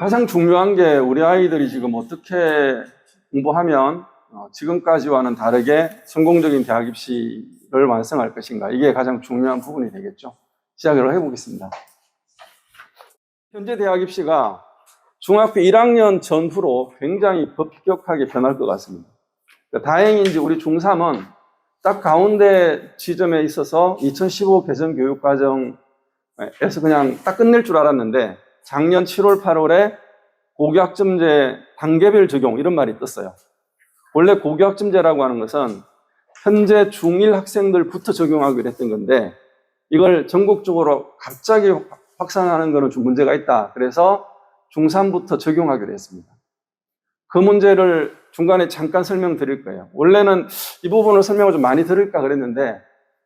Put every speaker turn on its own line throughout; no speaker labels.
가장 중요한 게 우리 아이들이 지금 어떻게 공부하면 지금까지와는 다르게 성공적인 대학 입시를 완성할 것인가, 이게 가장 중요한 부분이 되겠죠. 시작을 해보겠습니다. 현재 대학 입시가 중학교 1학년 전후로 굉장히 급격하게 변할 것 같습니다. 다행인지 우리 중3은 딱 가운데 지점에 있어서 2015 개정 교육과정에서 그냥 딱 끝낼 줄 알았는데, 작년 7월, 8월에 고교학점제 단계별 적용, 이런 말이 떴어요. 원래 고교학점제라고 하는 것은 현재 중1 학생들부터 적용하기로 했던 건데, 이걸 전국적으로 갑자기 확산하는 것은 좀 문제가 있다. 그래서 중3부터 적용하기로 했습니다. 그 문제를 중간에 잠깐 설명드릴 거예요. 원래는 이 부분을 설명을 좀 많이 드릴까 그랬는데,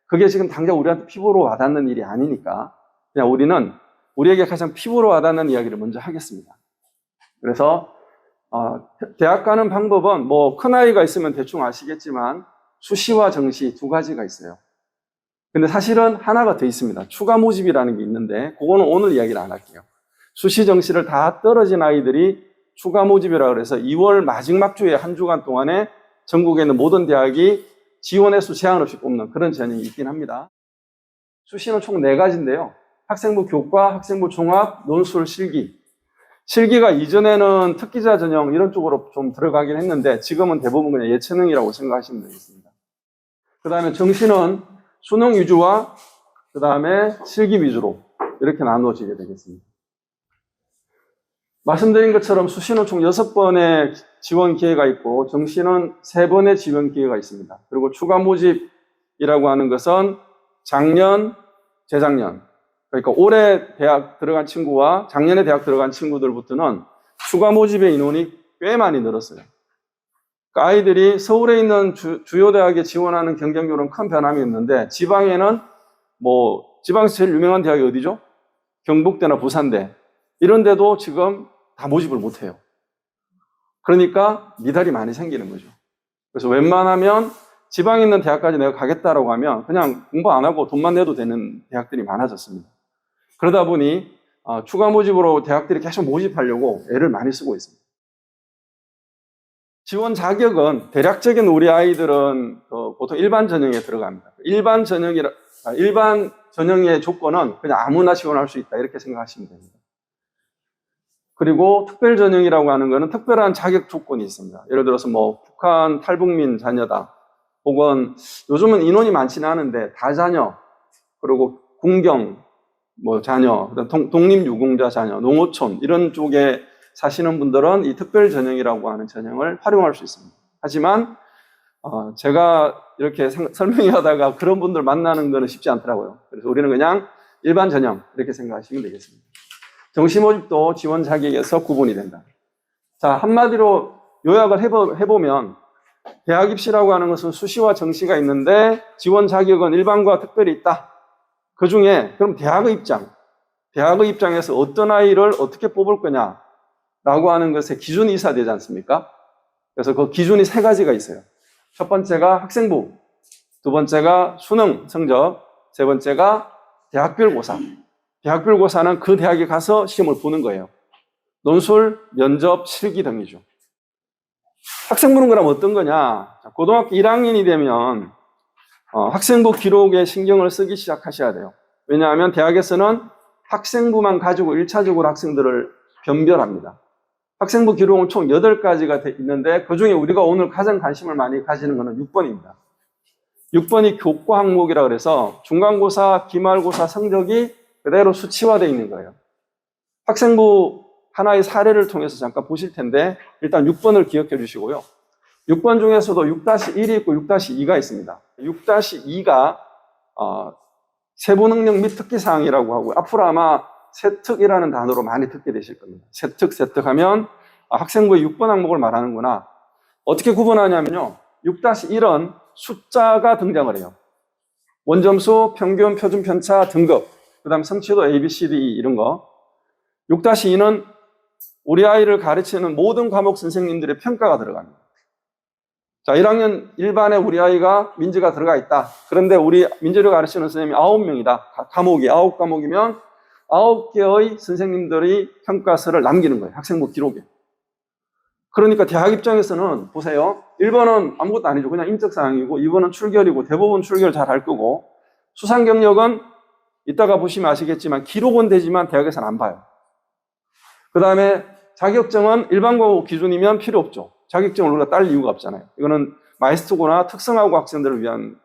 그게 지금 당장 우리한테 피부로 와닿는 일이 아니니까 그냥 우리는 우리에게 가장 피부로 와닿는 이야기를 먼저 하겠습니다. 그래서 대학 가는 방법은 뭐 큰 아이가 있으면 대충 아시겠지만 수시와 정시 두 가지가 있어요. 근데 사실은 하나가 더 있습니다. 추가 모집이라는 게 있는데, 그거는 오늘 이야기를 안 할게요. 수시 정시를 다 떨어진 아이들이 추가 모집이라고 해서 2월 마지막 주에 한 주간 동안에 전국에 있는 모든 대학이 지원 횟수 제한 없이 뽑는 그런 전형이 있긴 합니다. 수시는 총 4가지인데요. 학생부 교과, 학생부 종합, 논술, 실기. 실기가 이전에는 특기자 전형 이런 쪽으로 좀 들어가긴 했는데, 지금은 대부분 그냥 예체능이라고 생각하시면 되겠습니다. 그 다음에 정시는 수능 위주와 그 다음에 실기 위주로 이렇게 나누어지게 되겠습니다. 말씀드린 것처럼 수시는 총 6번의 지원 기회가 있고, 정시는 3번의 지원 기회가 있습니다. 그리고 추가 모집이라고 하는 것은 작년, 재작년, 그러니까 올해 대학 들어간 친구와 작년에 대학 들어간 친구들부터는 추가 모집의 인원이 꽤 많이 늘었어요. 그러니까 아이들이 서울에 있는 주요 대학에 지원하는 경쟁률은 큰 변함이 없는데, 지방에는 지방에서 제일 유명한 대학이 어디죠? 경북대나 부산대. 이런 데도 지금 다 모집을 못해요. 그러니까 미달이 많이 생기는 거죠. 그래서 웬만하면 지방에 있는 대학까지 내가 가겠다라고 하면 그냥 공부 안 하고 돈만 내도 되는 대학들이 많아졌습니다. 그러다 보니 추가 모집으로 대학들이 계속 모집하려고 애를 많이 쓰고 있습니다. 지원 자격은 대략적인 우리 아이들은 보통 일반 전형에 들어갑니다. 일반 전형의 조건은 그냥 아무나 지원할 수 있다, 이렇게 생각하시면 됩니다. 그리고 특별 전형이라고 하는 것은 특별한 자격 조건이 있습니다. 예를 들어서 북한 탈북민 자녀다, 혹은 요즘은 인원이 많지는 않은데 다자녀, 그리고 군경 자녀, 독립유공자 자녀, 농어촌 이런 쪽에 사시는 분들은 이 특별 전형이라고 하는 전형을 활용할 수 있습니다. 하지만 제가 이렇게 설명을 하다가 그런 분들 만나는 것은 쉽지 않더라고요. 그래서 우리는 그냥 일반 전형 이렇게 생각하시면 되겠습니다. 정시 모집도 지원 자격에서 구분이 된다. 자, 한마디로 요약을 해보면 대학 입시라고 하는 것은 수시와 정시가 있는데, 지원 자격은 일반과 특별히 있다. 그 중에 그럼 대학의 입장에서 어떤 아이를 어떻게 뽑을 거냐라고 하는 것에 기준이 있어야 되지 않습니까? 그래서 그 기준이 3가지가 있어요. 첫 번째가 학생부, 두 번째가 수능 성적, 세 번째가 대학별 고사. 대학별 고사는 그 대학에 가서 시험을 보는 거예요. 논술, 면접, 실기 등이죠. 학생부는 그럼 어떤 거냐? 고등학교 1학년이 되면 학생부 기록에 신경을 쓰기 시작하셔야 돼요. 왜냐하면 대학에서는 학생부만 가지고 1차적으로 학생들을 변별합니다. 학생부 기록은 총 8가지가 있는데, 그 중에 우리가 오늘 가장 관심을 많이 가지는 것은 6번입니다. 6번이 교과 항목이라 그래서 중간고사, 기말고사 성적이 그대로 수치화되어 있는 거예요. 학생부 하나의 사례를 통해서 잠깐 보실 텐데, 일단 6번을 기억해 주시고요. 6번 중에서도 6-1이 있고 6-2가 있습니다. 6-2가 세부 능력 및 특기사항이라고 하고, 앞으로 아마 세특이라는 단어로 많이 듣게 되실 겁니다. 세특 하면 학생부의 6번 항목을 말하는구나. 어떻게 구분하냐면요, 6-1은 숫자가 등장을 해요. 원점수, 평균, 표준 편차, 등급, 그 다음 성취도 A, B, C, D, E 이런 거. 6-2는 우리 아이를 가르치는 모든 과목 선생님들의 평가가 들어갑니다. 자, 1학년 1반에 우리 아이가 민지가 들어가 있다. 그런데 우리 민지를 가르치는 선생님이 9명이다. 과목이 9과목이면 9개의 선생님들이 평가서를 남기는 거예요. 학생부 기록에. 그러니까 대학 입장에서는 보세요. 1번은 아무것도 아니죠. 그냥 인적사항이고 2번은 출결이고 대부분 출결 잘 할 거고 수상 경력은 이따가 보시면 아시겠지만 기록은 되지만 대학에서는 안 봐요. 그 다음에 자격증은 일반고 기준이면 필요 없죠. 자격증을 우리가 딸 이유가 없잖아요. 이거는 마이스터고나 특성화고 학생들을 위한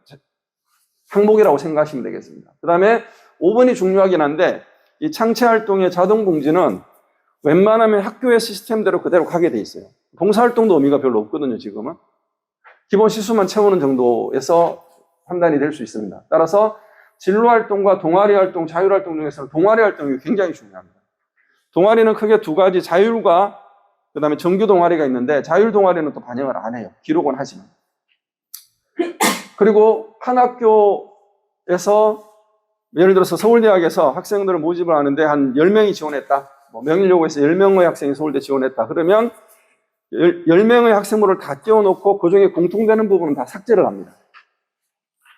항목이라고 생각하시면 되겠습니다. 그 다음에 5번이 중요하긴 한데 이 창체활동의 자동봉지는 웬만하면 학교의 시스템대로 그대로 가게 돼 있어요. 봉사활동도 의미가 별로 없거든요, 지금은. 기본 시수만 채우는 정도에서 판단이 될 수 있습니다. 따라서 진로활동과 동아리활동, 자율활동 중에서는 동아리활동이 굉장히 중요합니다. 동아리는 크게 두 가지, 자율과 그 다음에 정규 동아리가 있는데 자율 동아리는 또 반영을 안 해요. 기록은 하지만. 그리고 한 학교에서 예를 들어서 서울대학에서 학생들을 모집을 하는데 한 10명이 지원했다. 명일여고에서 10명의 학생이 서울대 지원했다. 그러면 10명의 학생부를 다 띄워놓고 그 중에 공통되는 부분은 다 삭제를 합니다.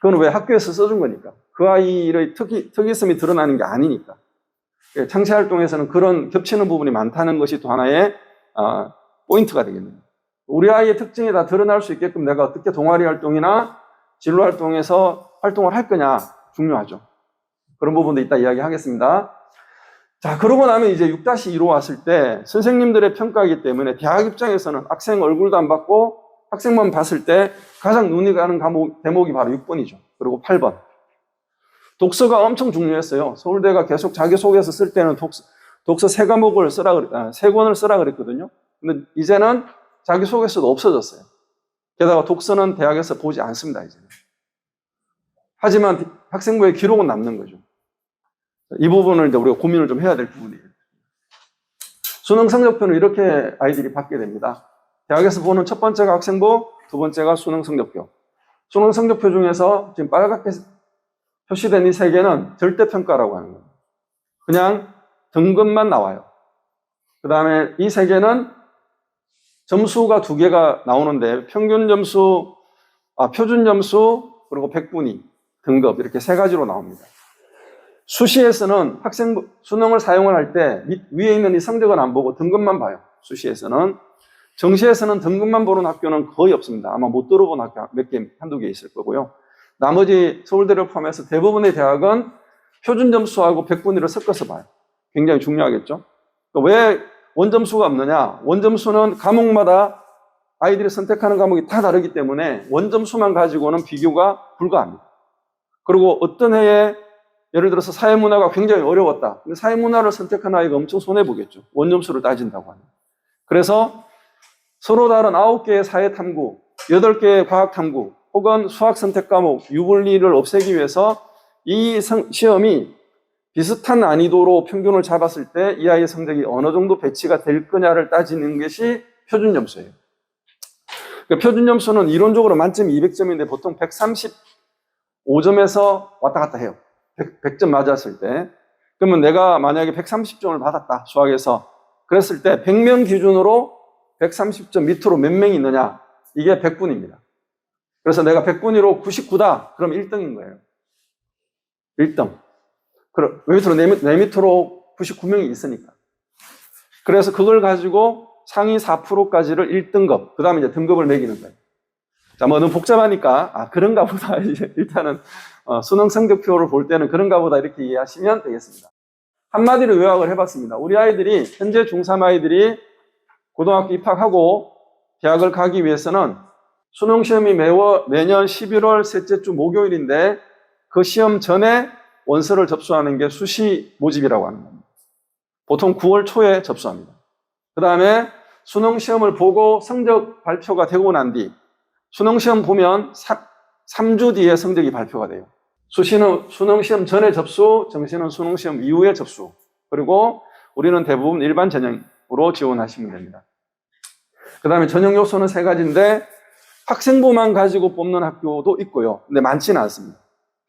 그건 왜 학교에서 써준 거니까. 그 아이의 특이성이 드러나는 게 아니니까. 창체활동에서는 그런 겹치는 부분이 많다는 것이 또 하나의 포인트가 되겠네요. 우리 아이의 특징이 다 드러날 수 있게끔 내가 어떻게 동아리 활동이나 진로 활동에서 활동을 할 거냐 중요하죠. 그런 부분도 이따 이야기하겠습니다. 자, 그러고 나면 이제 6-2로 왔을 때 선생님들의 평가이기 때문에 대학 입장에서는 학생 얼굴도 안 받고 학생만 봤을 때 가장 눈이 가는 대목이 바로 6번이죠. 그리고 8번. 독서가 엄청 중요했어요. 서울대가 계속 자기소개서 쓸 때는 독서 3과목을 쓰라, 3권을 쓰라 그랬거든요. 근데 이제는 자기소개서도 없어졌어요. 게다가 독서는 대학에서 보지 않습니다, 이제는. 하지만 학생부의 기록은 남는 거죠. 이 부분을 이제 우리가 고민을 좀 해야 될 부분이에요. 수능 성적표는 이렇게 아이들이 받게 됩니다. 대학에서 보는 첫 번째가 학생부, 두 번째가 수능 성적표. 수능 성적표 중에서 지금 빨갛게 표시된 이 3개는 절대평가라고 하는 거예요. 그냥 등급만 나와요. 그 다음에 이 3개는 점수가 2개가 나오는데 평균 점수, 표준 점수, 그리고 백분위, 등급 이렇게 3가지로 나옵니다. 수시에서는 수능을 사용을 할 때 위에 있는 이 성적은 안 보고 등급만 봐요. 수시에서는. 정시에서는 등급만 보는 학교는 거의 없습니다. 아마 못 들어본 학교 몇 개, 한두 개 있을 거고요. 나머지 서울대를 포함해서 대부분의 대학은 표준 점수하고 백분위를 섞어서 봐요. 굉장히 중요하겠죠. 왜 원점수가 없느냐? 원점수는 과목마다 아이들이 선택하는 과목이 다 다르기 때문에 원점수만 가지고는 비교가 불가합니다. 그리고 어떤 해에 예를 들어서 사회문화가 굉장히 어려웠다. 근데 사회문화를 선택한 아이가 엄청 손해보겠죠. 원점수를 따진다고 하면. 그래서 서로 다른 9개의 사회탐구, 8개의 과학탐구, 혹은 수학 선택 과목, 유불리를 없애기 위해서 이 시험이 비슷한 난이도로 평균을 잡았을 때 이 아이의 성적이 어느 정도 배치가 될 거냐를 따지는 것이 표준 점수예요. 그러니까 표준 점수는 이론적으로 만점이 200점인데 보통 135점에서 왔다 갔다 해요. 100점 맞았을 때. 그러면 내가 만약에 130점을 받았다, 수학에서. 그랬을 때 100명 기준으로 130점 밑으로 몇 명이 있느냐? 이게 100분입니다. 그래서 내가 100분위로 99다. 그럼 1등인 거예요. 1등. 그럼 왜 밑으로 내 밑으로 99명이 있으니까. 그래서 그걸 가지고 상위 4%까지를 1등급, 그 다음에 이제 등급을 매기는 거예요. 자, 뭐 너무 복잡하니까, 그런가 보다. 일단은, 수능 성적표를 볼 때는 그런가 보다 이렇게 이해하시면 되겠습니다. 한마디로 요약을 해봤습니다. 우리 아이들이, 현재 중3 아이들이 고등학교 입학하고 대학을 가기 위해서는 수능 시험이 매년 11월 셋째 주 목요일인데 그 시험 전에 원서를 접수하는 게 수시 모집이라고 하는 겁니다. 보통 9월 초에 접수합니다. 그 다음에 수능 시험을 보고 성적 발표가 되고 난 뒤 수능 시험 보면 3주 뒤에 성적이 발표가 돼요. 수시는 수능 시험 전에 접수, 정시는 수능 시험 이후에 접수. 그리고 우리는 대부분 일반 전형으로 지원하시면 됩니다. 그 다음에 전형 요소는 3가지인데 학생부만 가지고 뽑는 학교도 있고요. 근데 많지는 않습니다.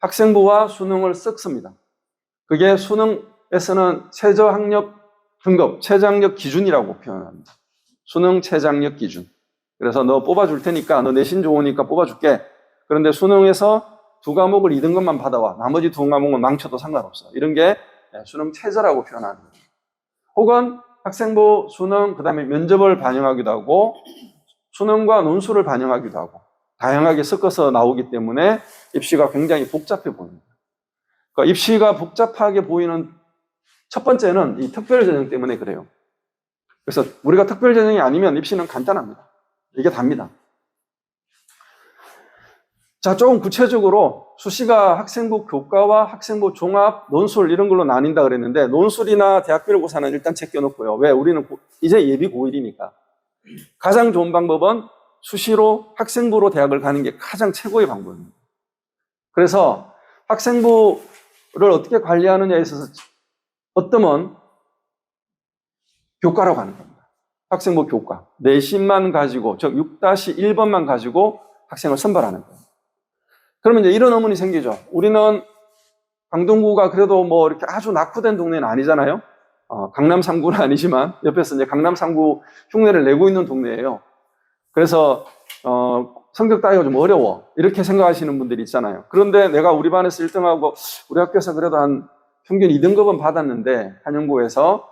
학생부와 수능을 섞습니다. 그게 수능에서는 최저학력 등급, 최저학력 기준이라고 표현합니다. 수능 최저학력 기준. 그래서 너 뽑아줄 테니까, 너 내신 좋으니까 뽑아줄게. 그런데 수능에서 2과목을 2등급만 받아와. 나머지 2과목은 망쳐도 상관없어. 이런 게 수능 최저라고 표현하는 거예요. 혹은 학생부, 수능, 그 다음에 면접을 반영하기도 하고 수능과 논술을 반영하기도 하고 다양하게 섞어서 나오기 때문에 입시가 굉장히 복잡해 보입니다. 그러니까 입시가 복잡하게 보이는 첫 번째는 이 특별전형 때문에 그래요. 그래서 우리가 특별전형이 아니면 입시는 간단합니다. 이게 답니다. 자, 조금 구체적으로 수시가 학생부 교과와 학생부 종합, 논술 이런 걸로 나뉜다 그랬는데 논술이나 대학별고사는 일단 제껴놓고요. 왜? 우리는 이제 예비 고1이니까. 가장 좋은 방법은 수시로 학생부로 대학을 가는 게 가장 최고의 방법입니다. 그래서 학생부를 어떻게 관리하느냐에 있어서 어떠면 교과로 가는 겁니다. 학생부 교과. 내신만 가지고, 즉 6-1번만 가지고 학생을 선발하는 거예요. 그러면 이제 이런 의문이 생기죠. 우리는 강동구가 그래도 뭐 이렇게 아주 낙후된 동네는 아니잖아요. 강남 3구는 아니지만 옆에서 이제 강남 3구 흉내를 내고 있는 동네예요. 그래서 성적 따기가 좀 어려워 이렇게 생각하시는 분들이 있잖아요. 그런데 내가 우리 반에서 1등하고 우리 학교에서 그래도 한 평균 2등급은 받았는데 한영구에서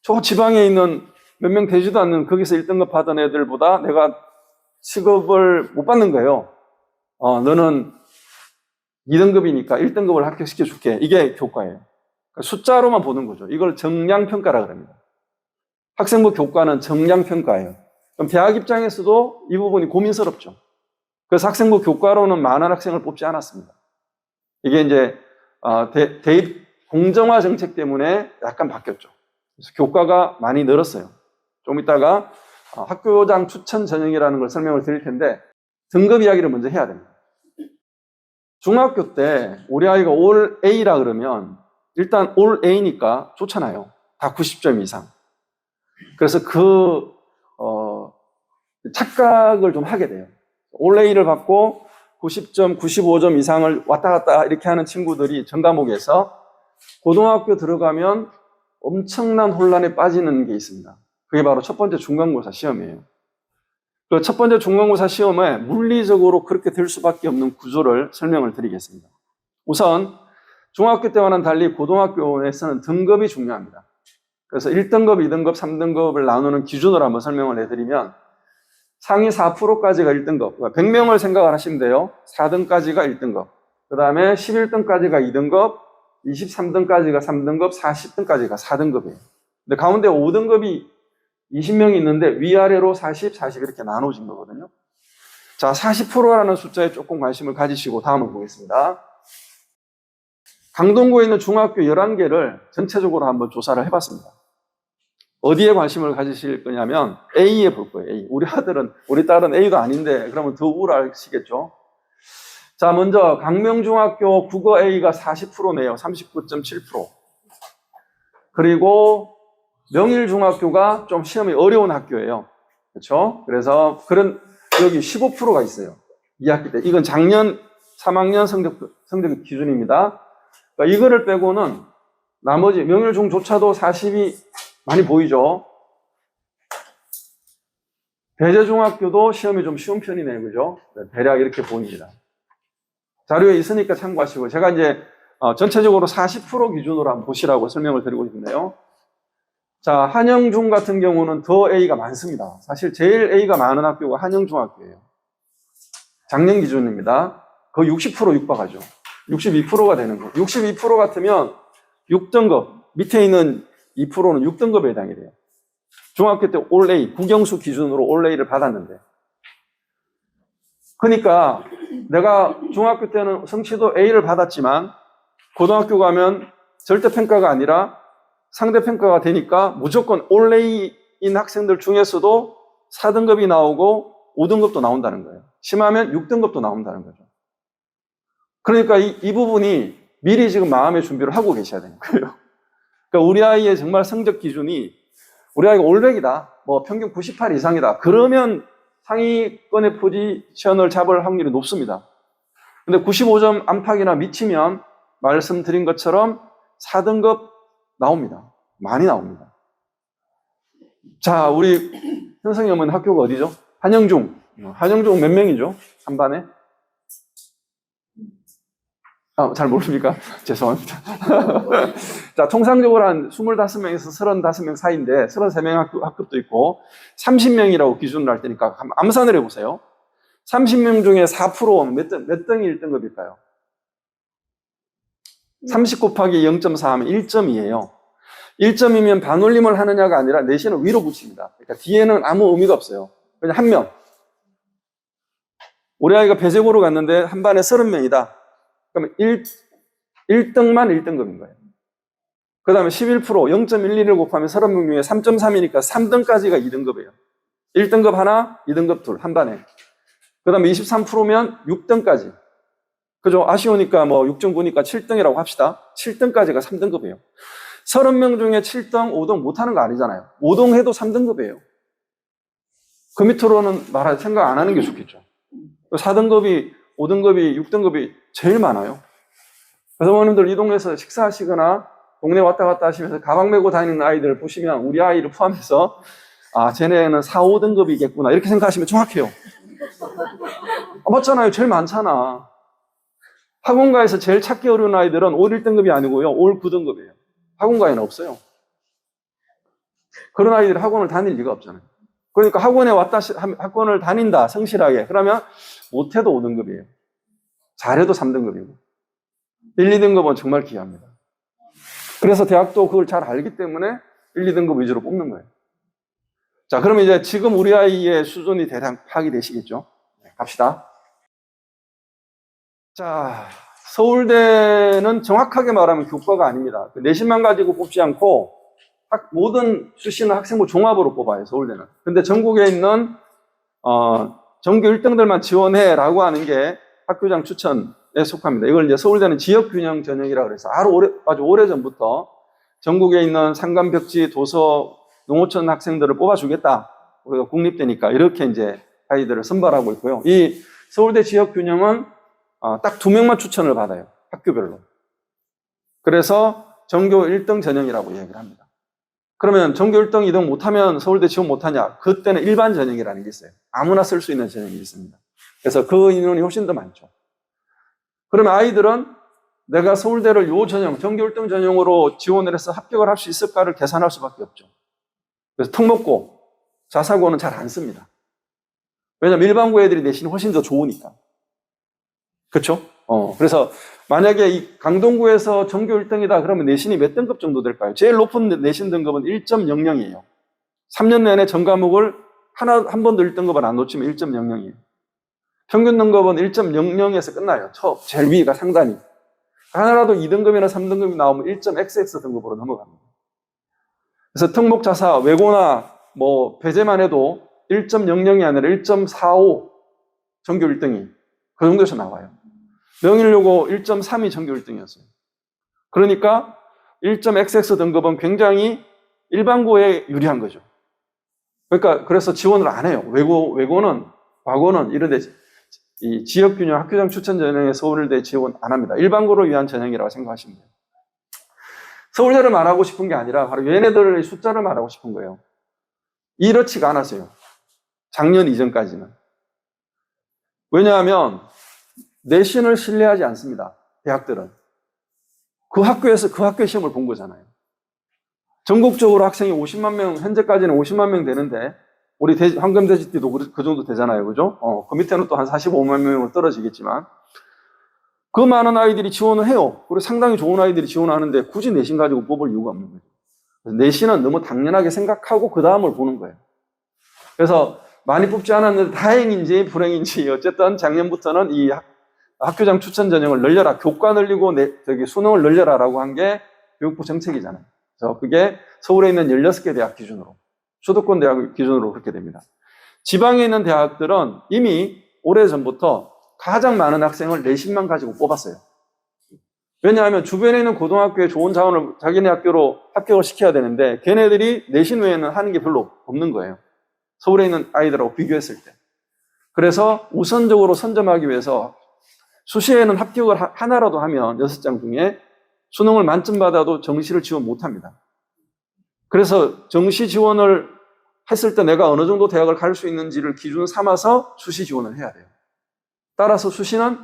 저 지방에 있는 몇 명 되지도 않는 거기서 1등급 받은 애들보다 내가 취급을 못 받는 거예요. 너는 2등급이니까 1등급을 합격시켜줄게. 이게 교과예요. 그러니까 숫자로만 보는 거죠. 이걸 정량평가라 그럽니다. 학생부 교과는 정량평가예요. 그럼 대학 입장에서도 이 부분이 고민스럽죠. 그래서 학생부 교과로는 많은 학생을 뽑지 않았습니다. 이게 이제 대입 공정화 정책 때문에 약간 바뀌었죠. 그래서 교과가 많이 늘었어요. 좀 이따가 학교장 추천 전형이라는 걸 설명을 드릴 텐데 등급 이야기를 먼저 해야 됩니다. 중학교 때 우리 아이가 올 A라 그러면 일단 올 A니까 좋잖아요. 다 90점 이상. 그래서 착각을 좀 하게 돼요. 올 A를 받고 90점, 95점 이상을 왔다 갔다 이렇게 하는 친구들이 전 과목에서 고등학교 들어가면 엄청난 혼란에 빠지는 게 있습니다. 그게 바로 첫 번째 중간고사 시험이에요. 그 첫 번째 중간고사 시험에 물리적으로 그렇게 될 수밖에 없는 구조를 설명을 드리겠습니다. 우선 중학교 때와는 달리 고등학교에서는 등급이 중요합니다. 그래서 1등급, 2등급, 3등급을 나누는 기준으로 한번 설명을 해드리면 상위 4%까지가 1등급, 100명을 생각을 하시면 돼요. 4등까지가 1등급, 그 다음에 11등까지가 2등급, 23등까지가 3등급, 40등까지가 4등급이에요. 근데 가운데 5등급이 20명이 있는데 위아래로 40, 40 이렇게 나눠진 거거든요. 자, 40%라는 숫자에 조금 관심을 가지시고 다음을 보겠습니다. 강동구에 있는 중학교 11개를 전체적으로 한번 조사를 해봤습니다. 어디에 관심을 가지실 거냐면 A에 볼 거예요. A. 우리 딸은 A도 아닌데 그러면 더 우울하시겠죠. 자, 먼저 강명중학교 국어 A가 40%네요. 39.7%. 그리고 명일중학교가 좀 시험이 어려운 학교예요. 그렇죠? 그래서 여기 15%가 있어요. 2학기 때. 이건 작년 3학년 성적 기준입니다. 그러니까 이거를 빼고는 나머지 명일중조차도 40이 많이 보이죠. 배재중학교도 시험이 좀 쉬운 편이네요. 그죠? 대략 이렇게 보입니다. 자료에 있으니까 참고하시고 제가 이제 전체적으로 40% 기준으로 한번 보시라고 설명을 드리고 싶네요. 자, 한영중 같은 경우는 더 A가 많습니다. 사실 제일 A가 많은 학교가 한영중학교예요. 작년 기준입니다. 거의 60% 육박하죠. 62%가 되는 거. 62% 같으면 6등급, 밑에 있는 2%는 6등급에 해당이 돼요. 중학교 때 올 A, 국영수 기준으로 올 A를 받았는데. 그러니까 내가 중학교 때는 성취도 A를 받았지만 고등학교 가면 절대평가가 아니라 상대평가가 되니까 무조건 올 A인 학생들 중에서도 4등급이 나오고 5등급도 나온다는 거예요. 심하면 6등급도 나온다는 거죠. 그러니까 이 부분이 미리 지금 마음의 준비를 하고 계셔야 되는 거예요. 그러니까 우리 아이의 정말 성적 기준이 우리 아이가 올백이다, 뭐 평균 98 이상이다. 그러면 상위권의 포지션을 잡을 확률이 높습니다. 근데 95점 안팎이나 미치면 말씀드린 것처럼 4등급 나옵니다. 많이 나옵니다. 자, 우리 현성이 어머니 학교가 어디죠? 한영중. 한영중 몇 명이죠? 한 반에? 잘 모릅니까? 죄송합니다. 자, 통상적으로 한 25명에서 35명 사이인데 33명 학급도 있고 30명이라고 기준으로 할 테니까 암산을 해보세요. 30명 중에 4%는 몇 등이 1등급일까요? 30 곱하기 0.4 하면 1점이에요. 1점이면 반올림을 하느냐가 아니라 내신을 위로 붙입니다. 그러니까 뒤에는 아무 의미가 없어요. 그냥 한 명. 우리 아이가 배제고로 갔는데 한 반에 30명이다. 그러면 1등만 1등급인 거예요. 그 다음에 11%, 0.11을 곱하면 30명 중에 3.3이니까 3등까지가 2등급이에요. 1등급 하나, 2등급 둘, 한 반에. 그 다음에 23%면 6등까지. 그죠? 아쉬우니까 뭐 6.9니까 7등이라고 합시다. 7등까지가 3등급이에요. 30명 중에 7등, 5등 못하는 거 아니잖아요. 5등 해도 3등급이에요. 그 밑으로는 생각 안 하는 게 좋겠죠. 4등급이, 5등급이, 6등급이 제일 많아요. 그래서 어머님들 이 동네에서 식사하시거나 동네 왔다 갔다 하시면서 가방 메고 다니는 아이들을 보시면 우리 아이를 포함해서 쟤네는 4, 5등급이겠구나 이렇게 생각하시면 정확해요. 맞잖아요. 제일 많잖아. 학원가에서 제일 찾기 어려운 아이들은 올 1등급이 아니고요. 올 9등급이에요. 학원가에는 없어요. 그런 아이들이 학원을 다닐 리가 없잖아요. 그러니까 학원을 다닌다, 성실하게. 그러면 못해도 5등급이에요. 잘해도 3등급이고. 1, 2등급은 정말 귀합니다. 그래서 대학도 그걸 잘 알기 때문에 1, 2등급 위주로 뽑는 거예요. 자, 그러면 이제 지금 우리 아이의 수준이 대략 파악이 되시겠죠? 네, 갑시다. 자, 서울대는 정확하게 말하면 교과가 아닙니다. 내신만 가지고 뽑지 않고 모든 출신은 학생부 종합으로 뽑아요, 서울대는. 근데 전국에 있는 전교 1등들만 지원해라고 하는 게 학교장 추천에 속합니다. 이걸 이제 서울대는 지역균형 전형이라고 해서 아주 오래전부터 전국에 있는 산간, 벽지, 도서, 농어촌 학생들을 뽑아주겠다. 우리가 국립대니까 이렇게 이제 아이들을 선발하고 있고요. 이 서울대 지역균형은 딱 2명만 추천을 받아요. 학교별로. 그래서 전교 1등 전형이라고 얘기를 합니다. 그러면 전교 1등, 2등 못하면 서울대 지원 못하냐? 그때는 일반 전형이라는 게 있어요. 아무나 쓸 수 있는 전형이 있습니다. 그래서 그 인원이 훨씬 더 많죠. 그러면 아이들은 내가 서울대를 요 전형, 전교 1등 전형으로 지원을 해서 합격을 할 수 있을까를 계산할 수밖에 없죠. 그래서 특목고, 자사고는 잘 안 씁니다. 왜냐면 일반고 애들이 내신이 훨씬 더 좋으니까. 그렇죠? 그래서 만약에 이 강동구에서 전교 1등이다 그러면 내신이 몇 등급 정도 될까요? 제일 높은 내신 등급은 1.00이에요. 3년 내내 전 과목을 한 번도 1등급을 안 놓치면 1.00이에요. 평균 등급은 1.00에서 끝나요. 제일 위가 상단이. 하나라도 2등급이나 3등급이 나오면 1.XX 등급으로 넘어갑니다. 그래서 특목 자사, 외고나 배제만 해도 1.00이 아니라 1.45 전교 1등이 그 정도에서 나와요. 명일여고 1.3이 전교 1등이었어요. 그러니까 1.XX 등급은 굉장히 일반고에 유리한 거죠. 그러니까 그래서 지원을 안 해요. 외고는 과거는 이런데 이 지역균형 학교장 추천 전형에 서울대 지원 안 합니다. 일반고를 위한 전형이라고 생각하시면 돼요. 서울대를 말하고 싶은 게 아니라 바로 얘네들의 숫자를 말하고 싶은 거예요. 이렇지가 않았어요. 작년 이전까지는. 왜냐하면 내신을 신뢰하지 않습니다. 대학들은. 그 학교에서 그 학교의 시험을 본 거잖아요. 전국적으로 학생이 50만 명, 현재까지는 50만 명 되는데 우리 황금돼지띠도 그 정도 되잖아요. 그죠? 그 밑에는 또 한 45만 명으로 떨어지겠지만 그 많은 아이들이 지원을 해요. 그리고 상당히 좋은 아이들이 지원하는데 굳이 내신 가지고 뽑을 이유가 없는 거죠. 그래서 내신은 너무 당연하게 생각하고 그 다음을 보는 거예요. 그래서 많이 뽑지 않았는데 다행인지 불행인지 어쨌든 작년부터는 이 학교장 추천 전형을 늘려라. 교과 늘리고 수능을 늘려라라고 한 게 교육부 정책이잖아요. 그래서 그게 서울에 있는 16개 대학 기준으로, 수도권 대학 기준으로 그렇게 됩니다. 지방에 있는 대학들은 이미 오래전부터 가장 많은 학생을 내신만 가지고 뽑았어요. 왜냐하면 주변에 있는 고등학교에 좋은 자원을 자기네 학교로 합격을 시켜야 되는데 걔네들이 내신 외에는 하는 게 별로 없는 거예요. 서울에 있는 아이들하고 비교했을 때. 그래서 우선적으로 선점하기 위해서 수시에는 합격을 하나라도 하면 6장 중에 수능을 만점 받아도 정시를 지원 못합니다. 그래서 정시 지원을 했을 때 내가 어느 정도 대학을 갈 수 있는지를 기준 삼아서 수시 지원을 해야 돼요. 따라서 수시는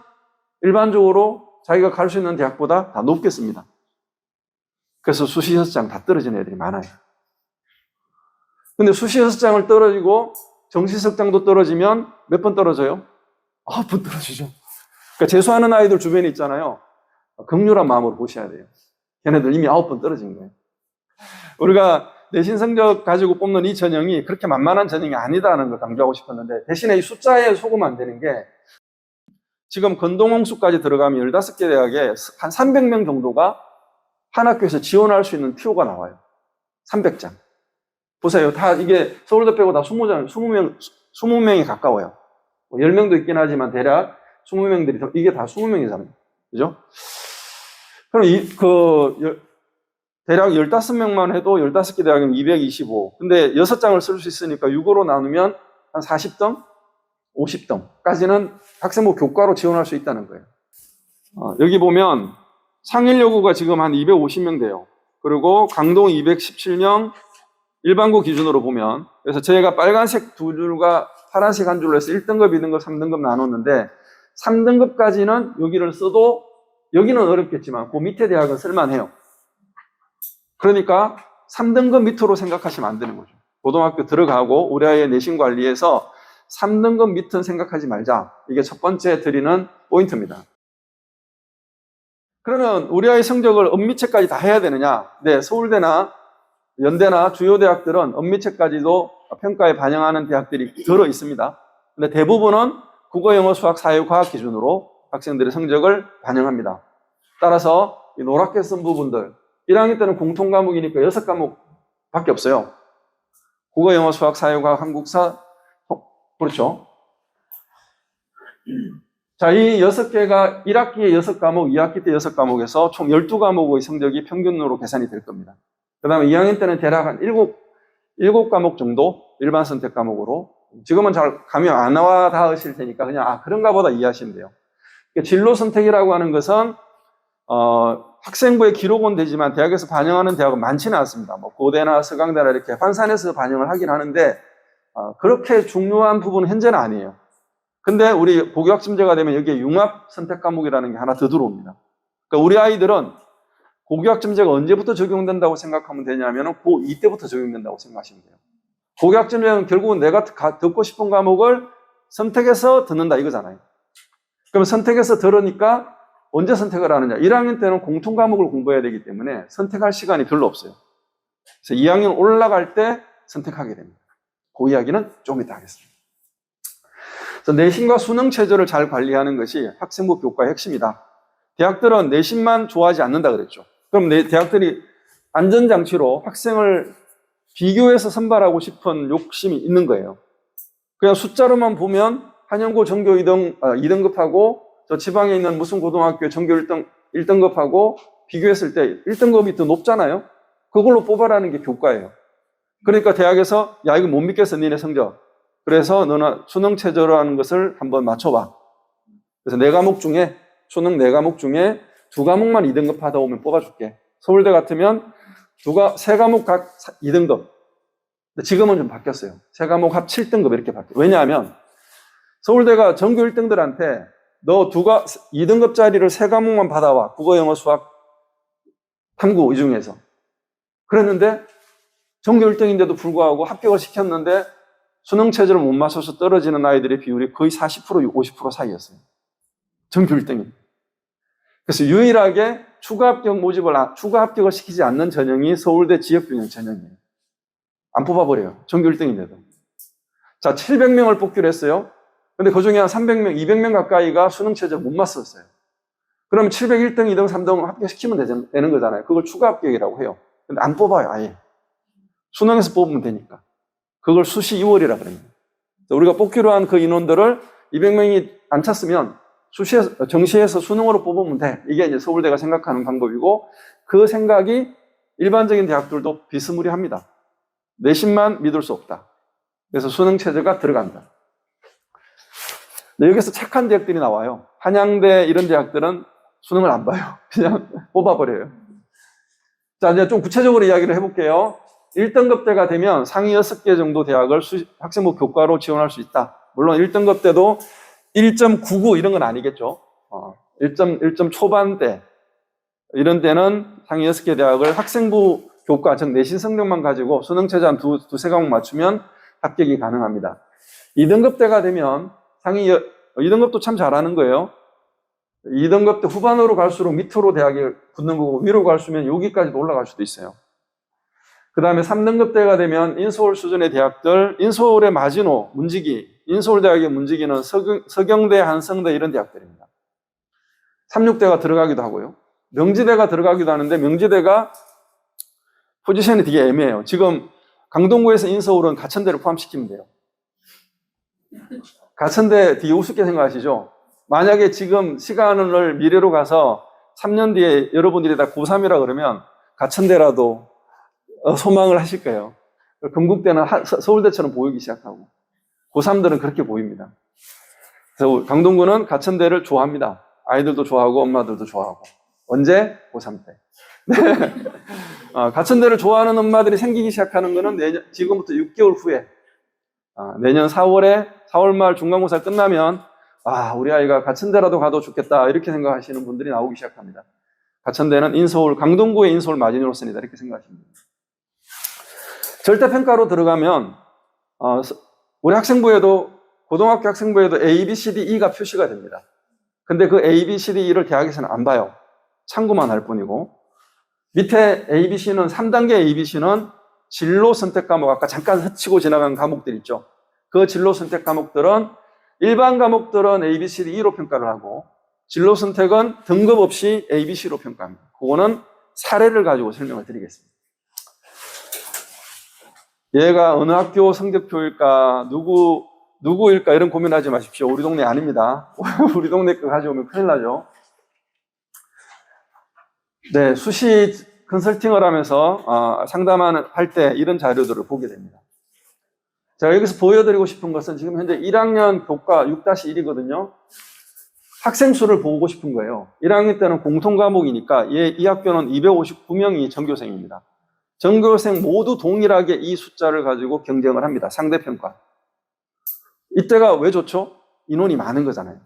일반적으로 자기가 갈 수 있는 대학보다 다 높겠습니다. 그래서 수시 6장 다 떨어진 애들이 많아요. 근데 수시 6장을 떨어지고 정시 석장도 떨어지면 몇 번 떨어져요? 9번 떨어지죠. 그러니까 재수하는 아이들 주변에 있잖아요. 긍휼한 마음으로 보셔야 돼요. 걔네들 이미 9번 떨어진 거예요. 우리가 내신 성적 가지고 뽑는 이 전형이 그렇게 만만한 전형이 아니다는 걸 강조하고 싶었는데, 대신에 이 숫자에 속으면 안 되는 게, 지금 건동홍수까지 들어가면 15개 대학에 한 300명 정도가 한 학교에서 지원할 수 있는 TO가 나와요. 300장. 보세요. 다 이게 서울대 빼고 다 20명이 가까워요. 10명도 있긴 하지만 대략 20명들이, 이게 다 20명이잖아요. 그죠? 그럼 대략 15명만 해도 15개 대학이면 225. 근데 6장을 쓸 수 있으니까 6으로 나누면 한 40등? 50등까지는 학생부 교과로 지원할 수 있다는 거예요. 여기 보면 상일 여고가 지금 한 250명 돼요. 그리고 강동 217명, 일반고 기준으로 보면, 그래서 저희가 빨간색 두 줄과 파란색 한 줄로 해서 1등급, 2등급, 3등급 나눴는데 3등급까지는 여기를 써도, 여기는 어렵겠지만 그 밑에 대학은 쓸만해요. 그러니까 3등급 밑으로 생각하시면 안 되는 거죠. 고등학교 들어가고 우리 아이의 내신 관리에서 3등급 밑은 생각하지 말자. 이게 첫 번째 드리는 포인트입니다. 그러면 우리 아이 성적을 엄미체까지 다 해야 되느냐? 네, 서울대나 연대나 주요 대학들은 엄미체까지도 평가에 반영하는 대학들이 들어 있습니다. 근데 대부분은 국어, 영어, 수학, 사회, 과학 기준으로 학생들의 성적을 반영합니다. 따라서 이 노랗게 쓴 부분들, 1학년 때는 공통 과목이니까 6과목밖에 없어요. 국어, 영어, 수학, 사회, 과학, 한국사, 그렇죠. 자, 이 6개가 1학기에 6과목, 2학기 때 6과목에서 총 12과목의 성적이 평균으로 계산이 될 겁니다. 그 다음에 2학년 때는 대략 한 7과목 정도 일반 선택 과목으로, 지금은 잘 감이 안 와 닿으실 테니까 그냥 그런가 보다 이해하시면 돼요. 그러니까 진로 선택이라고 하는 것은 학생부의 기록은 되지만 대학에서 반영하는 대학은 많지는 않습니다. 뭐 고대나 서강대나 이렇게 환산해서 반영을 하긴 하는데 그렇게 중요한 부분은 현재는 아니에요. 근데 우리 고교학점제가 되면 여기에 융합 선택 과목이라는 게 하나 더 들어옵니다. 그러니까 우리 아이들은 고교학점제가 언제부터 적용된다고 생각하면 되냐면 고2 때부터 적용된다고 생각하시면 돼요. 고교학점제는 결국은 내가 듣고 싶은 과목을 선택해서 듣는다 이거잖아요. 그럼 선택해서 들으니까 언제 선택을 하느냐? 1학년 때는 공통 과목을 공부해야 되기 때문에 선택할 시간이 별로 없어요. 그래서 2학년 올라갈 때 선택하게 됩니다. 그 이야기는 좀 이따 하겠습니다. 그래서 내신과 수능 체제를 잘 관리하는 것이 학생부 교과의 핵심이다. 대학들은 내신만 좋아하지 않는다 그랬죠. 그럼 대학들이 안전장치로 학생을 비교해서 선발하고 싶은 욕심이 있는 거예요. 그냥 숫자로만 보면 한영고 전교 2등급하고 저 지방에 있는 무슨 고등학교 전교 1등급하고 비교했을 때 1등급이 더 높잖아요. 그걸로 뽑아라는 게 교과예요. 그러니까 대학에서 야 이거 못 믿겠어 니네 성적. 그래서 너는 수능 체제로 하는 것을 한번 맞춰봐. 그래서 수능 4과목 중에 2과목만 2등급 하다 오면 뽑아줄게. 서울대 같으면 3과목 각 2등급. 근데 지금은 좀 바뀌었어요. 3과목 합 7등급 이렇게 바뀌어요. 왜냐하면 서울대가 전교 1등들한테 너 2등급짜리를 3과목만 받아와. 국어, 영어, 수학, 탐구 이 중에서. 그랬는데 전교 1등인데도 불구하고 합격을 시켰는데 수능 체제를 못 맞춰서 떨어지는 아이들의 비율이 거의 40% 50% 사이였어요. 전교 1등입니다. 그래서 유일하게 추가 합격을 시키지 않는 전형이 서울대 지역균형 전형이에요. 안 뽑아버려요. 전교 1등인데도. 자, 700명을 뽑기로 했어요. 근데 그 중에 한 300명, 200명 가까이가 수능 체제를 못 맞췄어요. 그러면 701등, 2등, 3등 합격시키면 되는 거잖아요. 그걸 추가 합격이라고 해요. 근데 안 뽑아요, 아예. 수능에서 뽑으면 되니까. 그걸 수시 2월이라 그럽니다. 우리가 뽑기로 한 그 인원들을 200명이 안 찼으면 정시에서 수능으로 뽑으면 돼. 이게 이제 서울대가 생각하는 방법이고, 그 생각이 일반적인 대학들도 비스무리합니다. 내신만 믿을 수 없다. 그래서 수능 체제가 들어간다. 여기서 착한 대학들이 나와요. 한양대 이런 대학들은 수능을 안 봐요. 그냥 뽑아버려요. 자, 이제 좀 구체적으로 이야기를 해볼게요. 1등급 때가 되면 상위 6개 정도 대학을 학생부 교과로 지원할 수 있다. 물론 1등급 때도 1.99 이런 건 아니겠죠. 1점 초반대, 이런 때는 상위 6개 대학을 학생부 교과, 즉 내신 성적만 가지고 수능 최저 한 두세 과목 맞추면 합격이 가능합니다. 2등급대가 되면 2등급도 참 잘하는 거예요. 2등급 때 후반으로 갈수록 밑으로 대학에 붙는 거고, 위로 갈수록 여기까지도 올라갈 수도 있어요. 그 다음에 3등급 대가 되면 인서울 수준의 대학들, 인서울의 마지노, 문지기, 인서울 대학의 문지기는 서경대, 한성대 이런 대학들입니다. 36대가 들어가기도 하고요. 명지대가 들어가기도 하는데, 명지대가 포지션이 되게 애매해요. 지금 강동구에서 인서울은 가천대를 포함시키면 돼요. 가천대 되게 우습게 생각하시죠? 만약에 지금 시간을 미래로 가서 3년 뒤에 여러분들이 다 고3이라 그러면 가천대라도 소망을 하실 거예요. 건국대는 서울대처럼 보이기 시작하고, 고3들은 그렇게 보입니다. 그래서 강동구는 가천대를 좋아합니다. 아이들도 좋아하고 엄마들도 좋아하고. 언제? 고3 때. 네. 가천대를 좋아하는 엄마들이 생기기 시작하는 거는 지금부터 6개월 후에, 내년 4월 말 중간고사 끝나면, 우리 아이가 가천대라도 가도 좋겠다, 이렇게 생각하시는 분들이 나오기 시작합니다. 가천대는 강동구의 인서울 마지노선이다, 이렇게 생각하십니다. 절대평가로 들어가면, 우리 학생부에도, 고등학교 학생부에도 A, B, C, D, E가 표시가 됩니다. 근데 그 A, B, C, D, E를 대학에서는 안 봐요. 참고만 할 뿐이고, 밑에 A, B, C는 3단계 A, B, C는 진로 선택 과목, 아까 잠깐 스치고 지나간 과목들 있죠. 그 진로 선택 과목들은 일반 과목들은 A, B, C, D, E로 평가를 하고, 진로 선택은 등급 없이 A, B, C로 평가합니다. 그거는 사례를 가지고 설명을 드리겠습니다. 얘가 어느 학교 성적표일까, 누구일까, 이런 고민하지 마십시오. 우리 동네 아닙니다. 우리 동네 거 가져오면 큰일 나죠. 네, 수시 컨설팅을 하면서 상담할 때 이런 자료들을 보게 됩니다. 제가 여기서 보여드리고 싶은 것은 지금 현재 1학년 교과 6-1이거든요. 학생 수를 보고 싶은 거예요. 1학년 때는 공통 과목이니까 이 학교는 259명이 전교생입니다. 전교생 모두 동일하게 이 숫자를 가지고 경쟁을 합니다. 상대평가. 이때가 왜 좋죠? 인원이 많은 거잖아요.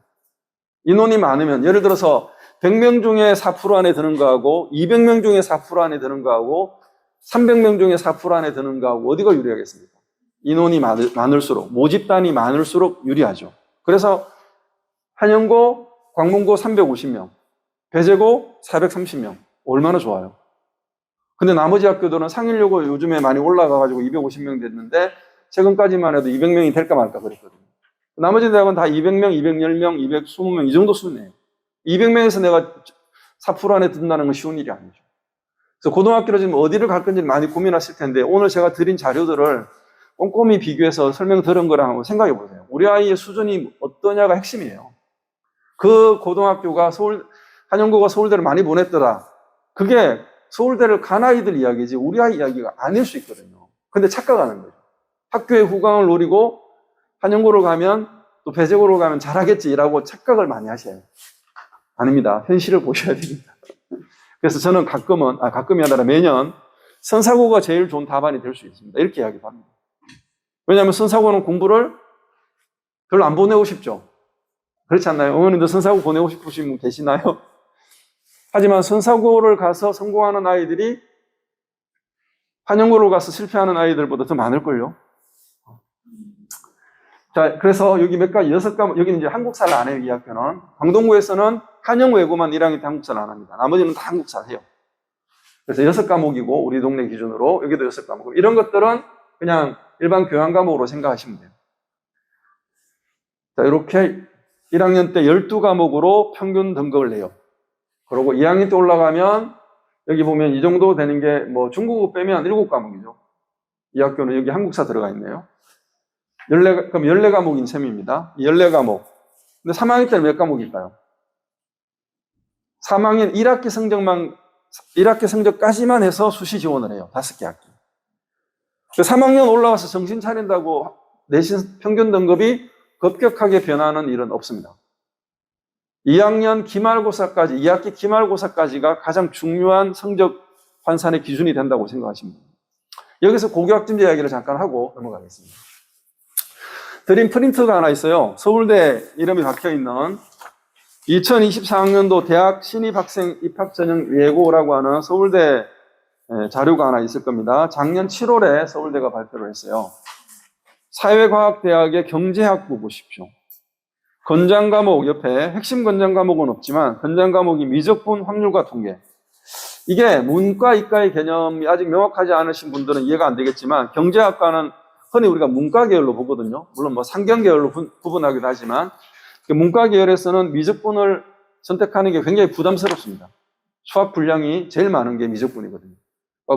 인원이 많으면 예를 들어서 100명 중에 4% 안에 드는 거하고 200명 중에 4% 안에 드는 거하고 300명 중에 4% 안에 드는 거하고 어디가 유리하겠습니까? 인원이 많을수록, 모집단이 많을수록 유리하죠. 그래서 한영고, 광문고 350명, 배재고 430명. 얼마나 좋아요. 근데 나머지 학교들은 상일여고 요즘에 많이 올라가가지고 250명 됐는데 최근까지만 해도 200명이 될까 말까 그랬거든요. 나머지 대학은 다 200명, 210명, 220명 이 정도 수준이에요. 200명에서 내가 4% 안에 든다는 건 쉬운 일이 아니죠. 그래서 고등학교로 지금 어디를 갈 건지 많이 고민하실 텐데 오늘 제가 드린 자료들을 꼼꼼히 비교해서 설명 들은 거랑 한번 생각해 보세요. 우리 아이의 수준이 어떠냐가 핵심이에요. 그 고등학교가 한영고가 서울대를 많이 보냈더라. 그게 서울대를 간 아이들 이야기지 우리 아이 이야기가 아닐 수 있거든요. 근데 착각하는 거죠. 학교의 후광을 노리고 한영고로 가면 또 배재고로 가면 잘하겠지라고 착각을 많이 하셔요. 아닙니다. 현실을 보셔야 됩니다. 그래서 저는 가끔이 아니라 매년 선사고가 제일 좋은 답안이 될 수 있습니다. 이렇게 이야기합니다. 왜냐하면 선사고는 공부를 별로 안 보내고 싶죠. 그렇지 않나요? 어머님도 선사고 보내고 싶으신 분 계시나요? 하지만 선사고를 가서 성공하는 아이들이 한영고를 가서 실패하는 아이들보다 더 많을걸요. 자, 그래서 여기 몇 가지, 6과목, 여기는 이제 한국사를 안 해요, 이 학교는. 강동구에서는 한영외고만 1학년 때 한국사를 안 합니다. 나머지는 다 한국사를 해요. 그래서 6과목이고, 우리 동네 기준으로, 여기도 6과목. 이런 것들은 그냥 일반 교양 과목으로 생각하시면 돼요. 자, 이렇게 1학년 때 12과목으로 평균 등급을 내요. 그리고 2학년 때 올라가면, 여기 보면 이 정도 되는 게, 중국어 빼면 7과목이죠. 이 학교는 여기 한국사 들어가 있네요. 그럼 14과목인 셈입니다. 14과목. 근데 3학년 때는 몇 과목일까요? 3학년 1학기 성적까지만 해서 수시 지원을 해요. 5개 학기. 3학년 올라와서 정신 차린다고 내신 평균 등급이 급격하게 변하는 일은 없습니다. 2학년 기말고사까지, 2학기 기말고사까지가 가장 중요한 성적 환산의 기준이 된다고 생각하십니다. 여기서 고교학점제 이야기를 잠깐 하고 넘어가겠습니다. 드림 프린트가 하나 있어요. 서울대 이름이 박혀있는 2024학년도 대학 신입학생 입학전형 예고라고 하는 서울대 자료가 하나 있을 겁니다. 작년 7월에 서울대가 발표를 했어요. 사회과학대학의 경제학부 보십시오. 권장 과목 옆에 핵심 권장 과목은 없지만 권장 과목이 미적분, 확률과 통계. 이게 문과, 이과의 개념이 아직 명확하지 않으신 분들은 이해가 안 되겠지만 경제학과는 흔히 우리가 문과 계열로 보거든요. 물론 뭐 상경 계열로 구분하기도 하지만 문과 계열에서는 미적분을 선택하는 게 굉장히 부담스럽습니다. 수학 분량이 제일 많은 게 미적분이거든요.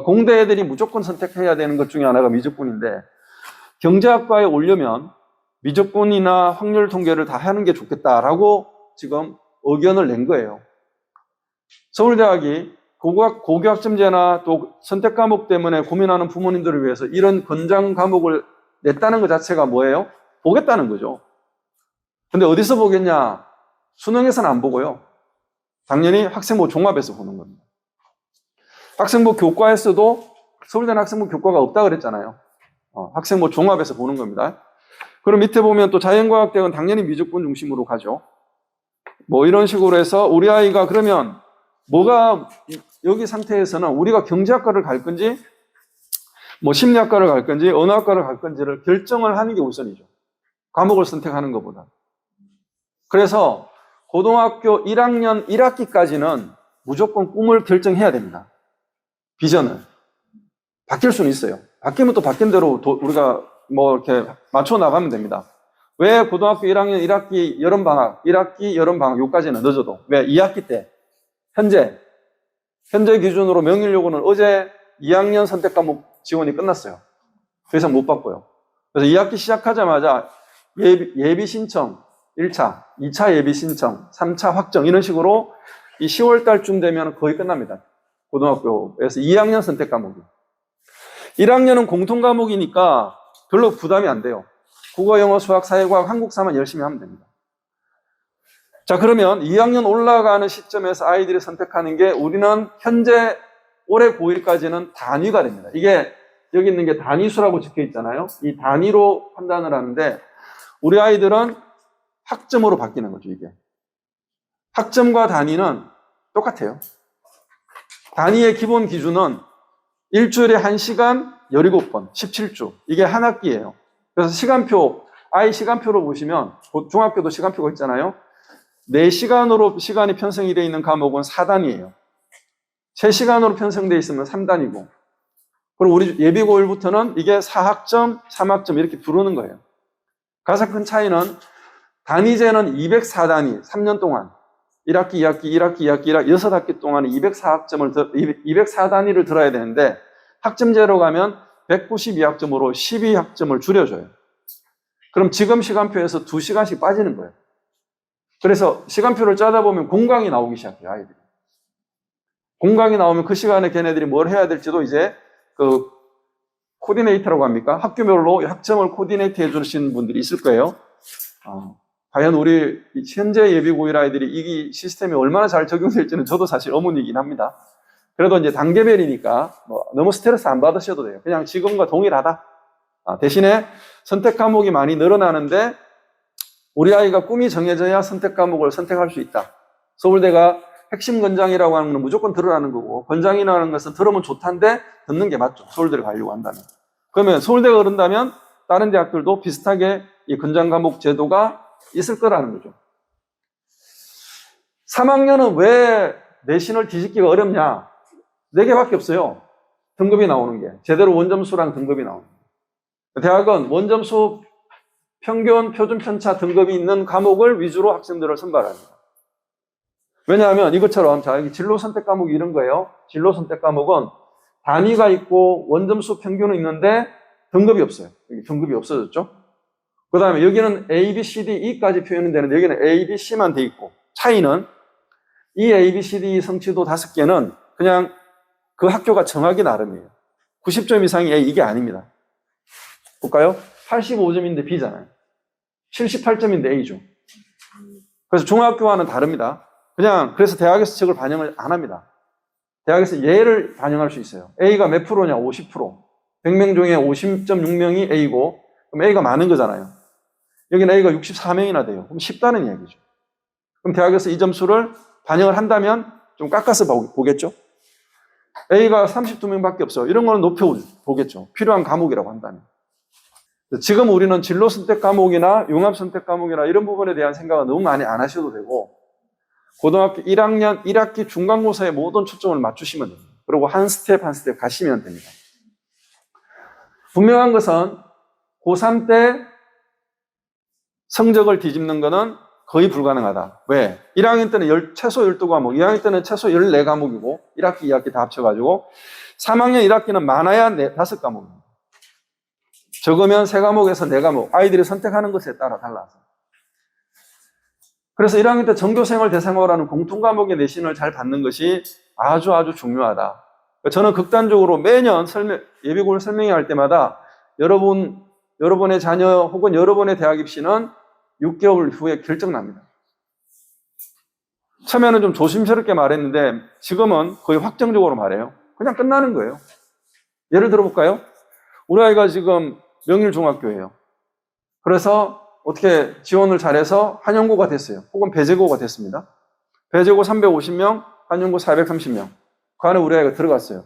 공대 애들이 무조건 선택해야 되는 것 중에 하나가 미적분인데 경제학과에 오려면 미적분이나 확률 통계를 다 하는 게 좋겠다라고 지금 의견을 낸 거예요. 서울대학이 고교학점제나 또 선택 과목 때문에 고민하는 부모님들을 위해서 이런 권장 과목을 냈다는 것 자체가 뭐예요? 보겠다는 거죠. 근데 어디서 보겠냐? 수능에서는 안 보고요. 당연히 학생부 종합에서 보는 겁니다. 학생부 교과에서도 서울대는 학생부 교과가 없다 그랬잖아요. 학생부 종합에서 보는 겁니다. 그럼 밑에 보면 또 자연과학대학은 당연히 미적분 중심으로 가죠. 뭐 이런 식으로 해서 우리 아이가 그러면 뭐가 여기 상태에서는 우리가 경제학과를 갈 건지 뭐 심리학과를 갈 건지 언어학과를 갈 건지를 결정을 하는 게 우선이죠. 과목을 선택하는 것보다. 그래서 고등학교 1학년 1학기까지는 무조건 꿈을 결정해야 됩니다. 비전을. 바뀔 수는 있어요. 바뀌면 또 바뀐 대로 우리가 뭐 이렇게 맞춰 나가면 됩니다. 왜 고등학교 1학년 1학기 여름방학, 1학기 여름방학 요까지는 늦어도 왜 2학기 때 현재 기준으로 명일요구는 어제 2학년 선택 과목 지원이 끝났어요. 더 이상 못 받고요. 그래서 2학기 시작하자마자 예비 신청 1차, 2차 예비 신청, 3차 확정 이런 식으로 이 10월 달쯤 되면 거의 끝납니다. 고등학교에서 2학년 선택 과목이. 1학년은 공통 과목이니까 별로 부담이 안 돼요. 국어, 영어, 수학, 사회과학, 한국사만 열심히 하면 됩니다. 자, 그러면 2학년 올라가는 시점에서 아이들이 선택하는 게 우리는 현재 올해 고1까지는 단위가 됩니다. 이게 여기 있는 게 단위수라고 적혀 있잖아요. 이 단위로 판단을 하는데 우리 아이들은 학점으로 바뀌는 거죠, 이게. 학점과 단위는 똑같아요. 단위의 기본 기준은 일주일에 1시간 17번, 17주. 이게 한 학기예요. 그래서 시간표, 아이 시간표로 보시면 중학교도 시간표가 있잖아요. 4시간으로 시간이 편성이 되어 있는 과목은 4단위예요. 3시간으로 편성되어 있으면 3단위고. 그리고 우리 예비고1부터는 이게 4학점, 3학점 이렇게 부르는 거예요. 가장 큰 차이는 단위제는 204단위, 3년 동안 1학기, 2학기, 1학기, 2학기, 1학기, 6학기 동안 204단위를 들어야 되는데 학점제로 가면 192학점으로 12학점을 줄여줘요. 그럼 지금 시간표에서 2시간씩 빠지는 거예요. 그래서 시간표를 짜다 보면 공강이 나오기 시작해요, 아이들이. 공강이 나오면 그 시간에 걔네들이 뭘 해야 될지도 이제 그 코디네이터라고 합니까? 학교별로 학점을 코디네이트 해주시는 분들이 있을 거예요. 과연 우리 현재 예비고1 아이들이 이 시스템이 얼마나 잘 적용될지는 저도 사실 의문이긴 합니다. 그래도 이제 단계별이니까 뭐 너무 스트레스 안 받으셔도 돼요. 그냥 지금과 동일하다. 대신에 선택 과목이 많이 늘어나는데 우리 아이가 꿈이 정해져야 선택 과목을 선택할 수 있다. 서울대가 핵심 권장이라고 하는 건 무조건 들으라는 거고 권장이라는 것은 들으면 좋다는데 듣는 게 맞죠. 서울대를 가려고 한다면. 그러면 서울대가 그런다면 다른 대학들도 비슷하게 이 권장 과목 제도가 있을 거라는 거죠. 3학년은 왜 내신을 뒤집기가 어렵냐? 4개밖에 없어요. 등급이 나오는 게. 제대로 원점수랑 등급이 나오는 게. 대학은 원점수 평균, 표준, 편차 등급이 있는 과목을 위주로 학생들을 선발합니다. 왜냐하면 이것처럼 자 여기 진로 선택 과목이 이런 거예요. 진로 선택 과목은 단위가 있고 원점수 평균은 있는데 등급이 없어요. 여기 등급이 없어졌죠. 그 다음에 여기는 A, B, C, D, E까지 표현이 되는데 여기는 A, B, C만 돼 있고 차이는 이 A, B, C, D 성취도 5개는 그냥 그 학교가 정하기 나름이에요. 90점 이상이 A 이게 아닙니다. 볼까요? 85점인데 B잖아요. 78점인데 A죠. 그래서 중학교와는 다릅니다. 그냥 그래서 대학에서 저걸 반영을 안 합니다. 대학에서 얘를 반영할 수 있어요. A가 몇 프로냐? 50%. 100명 중에 50.6명이 A고 그럼 A가 많은 거잖아요. 여기는 A가 64명이나 돼요. 그럼 쉽다는 얘기죠. 그럼 대학에서 이 점수를 반영을 한다면 좀 깎아서 보겠죠. A가 32명밖에 없어. 이런 거는 높여보겠죠. 필요한 과목이라고 한다면. 지금 우리는 진로 선택 과목이나 융합 선택 과목이나 이런 부분에 대한 생각은 너무 많이 안 하셔도 되고, 고등학교 1학년 1학기 중간고사에 모든 초점을 맞추시면 됩니다. 그리고 한 스텝 한 스텝 가시면 됩니다. 분명한 것은 고3 때 성적을 뒤집는 것은 거의 불가능하다. 왜? 1학년 때는 최소 12과목, 2학년 때는 최소 14과목이고 1학기, 2학기 다 합쳐가지고 3학년 1학기는 많아야 5과목입니다. 적으면 3과목에서 4과목, 아이들이 선택하는 것에 따라 달라서. 그래서 1학년 때 전교생을 대상으로 하는 공통과목의 내신을 잘 받는 것이 아주 중요하다. 저는 극단적으로 매년 예비고를 설명할 때마다 여러분의 자녀 혹은 여러분의 대학 입시는 6개월 후에 결정납니다. 처음에는 좀 조심스럽게 말했는데 지금은 거의 확정적으로 말해요. 그냥 끝나는 거예요. 예를 들어볼까요? 우리 아이가 지금 명일중학교예요. 그래서 어떻게 지원을 잘해서 한영고가 됐어요. 혹은 배재고가 됐습니다. 배재고 350명, 한영고 430명. 그 안에 우리 아이가 들어갔어요.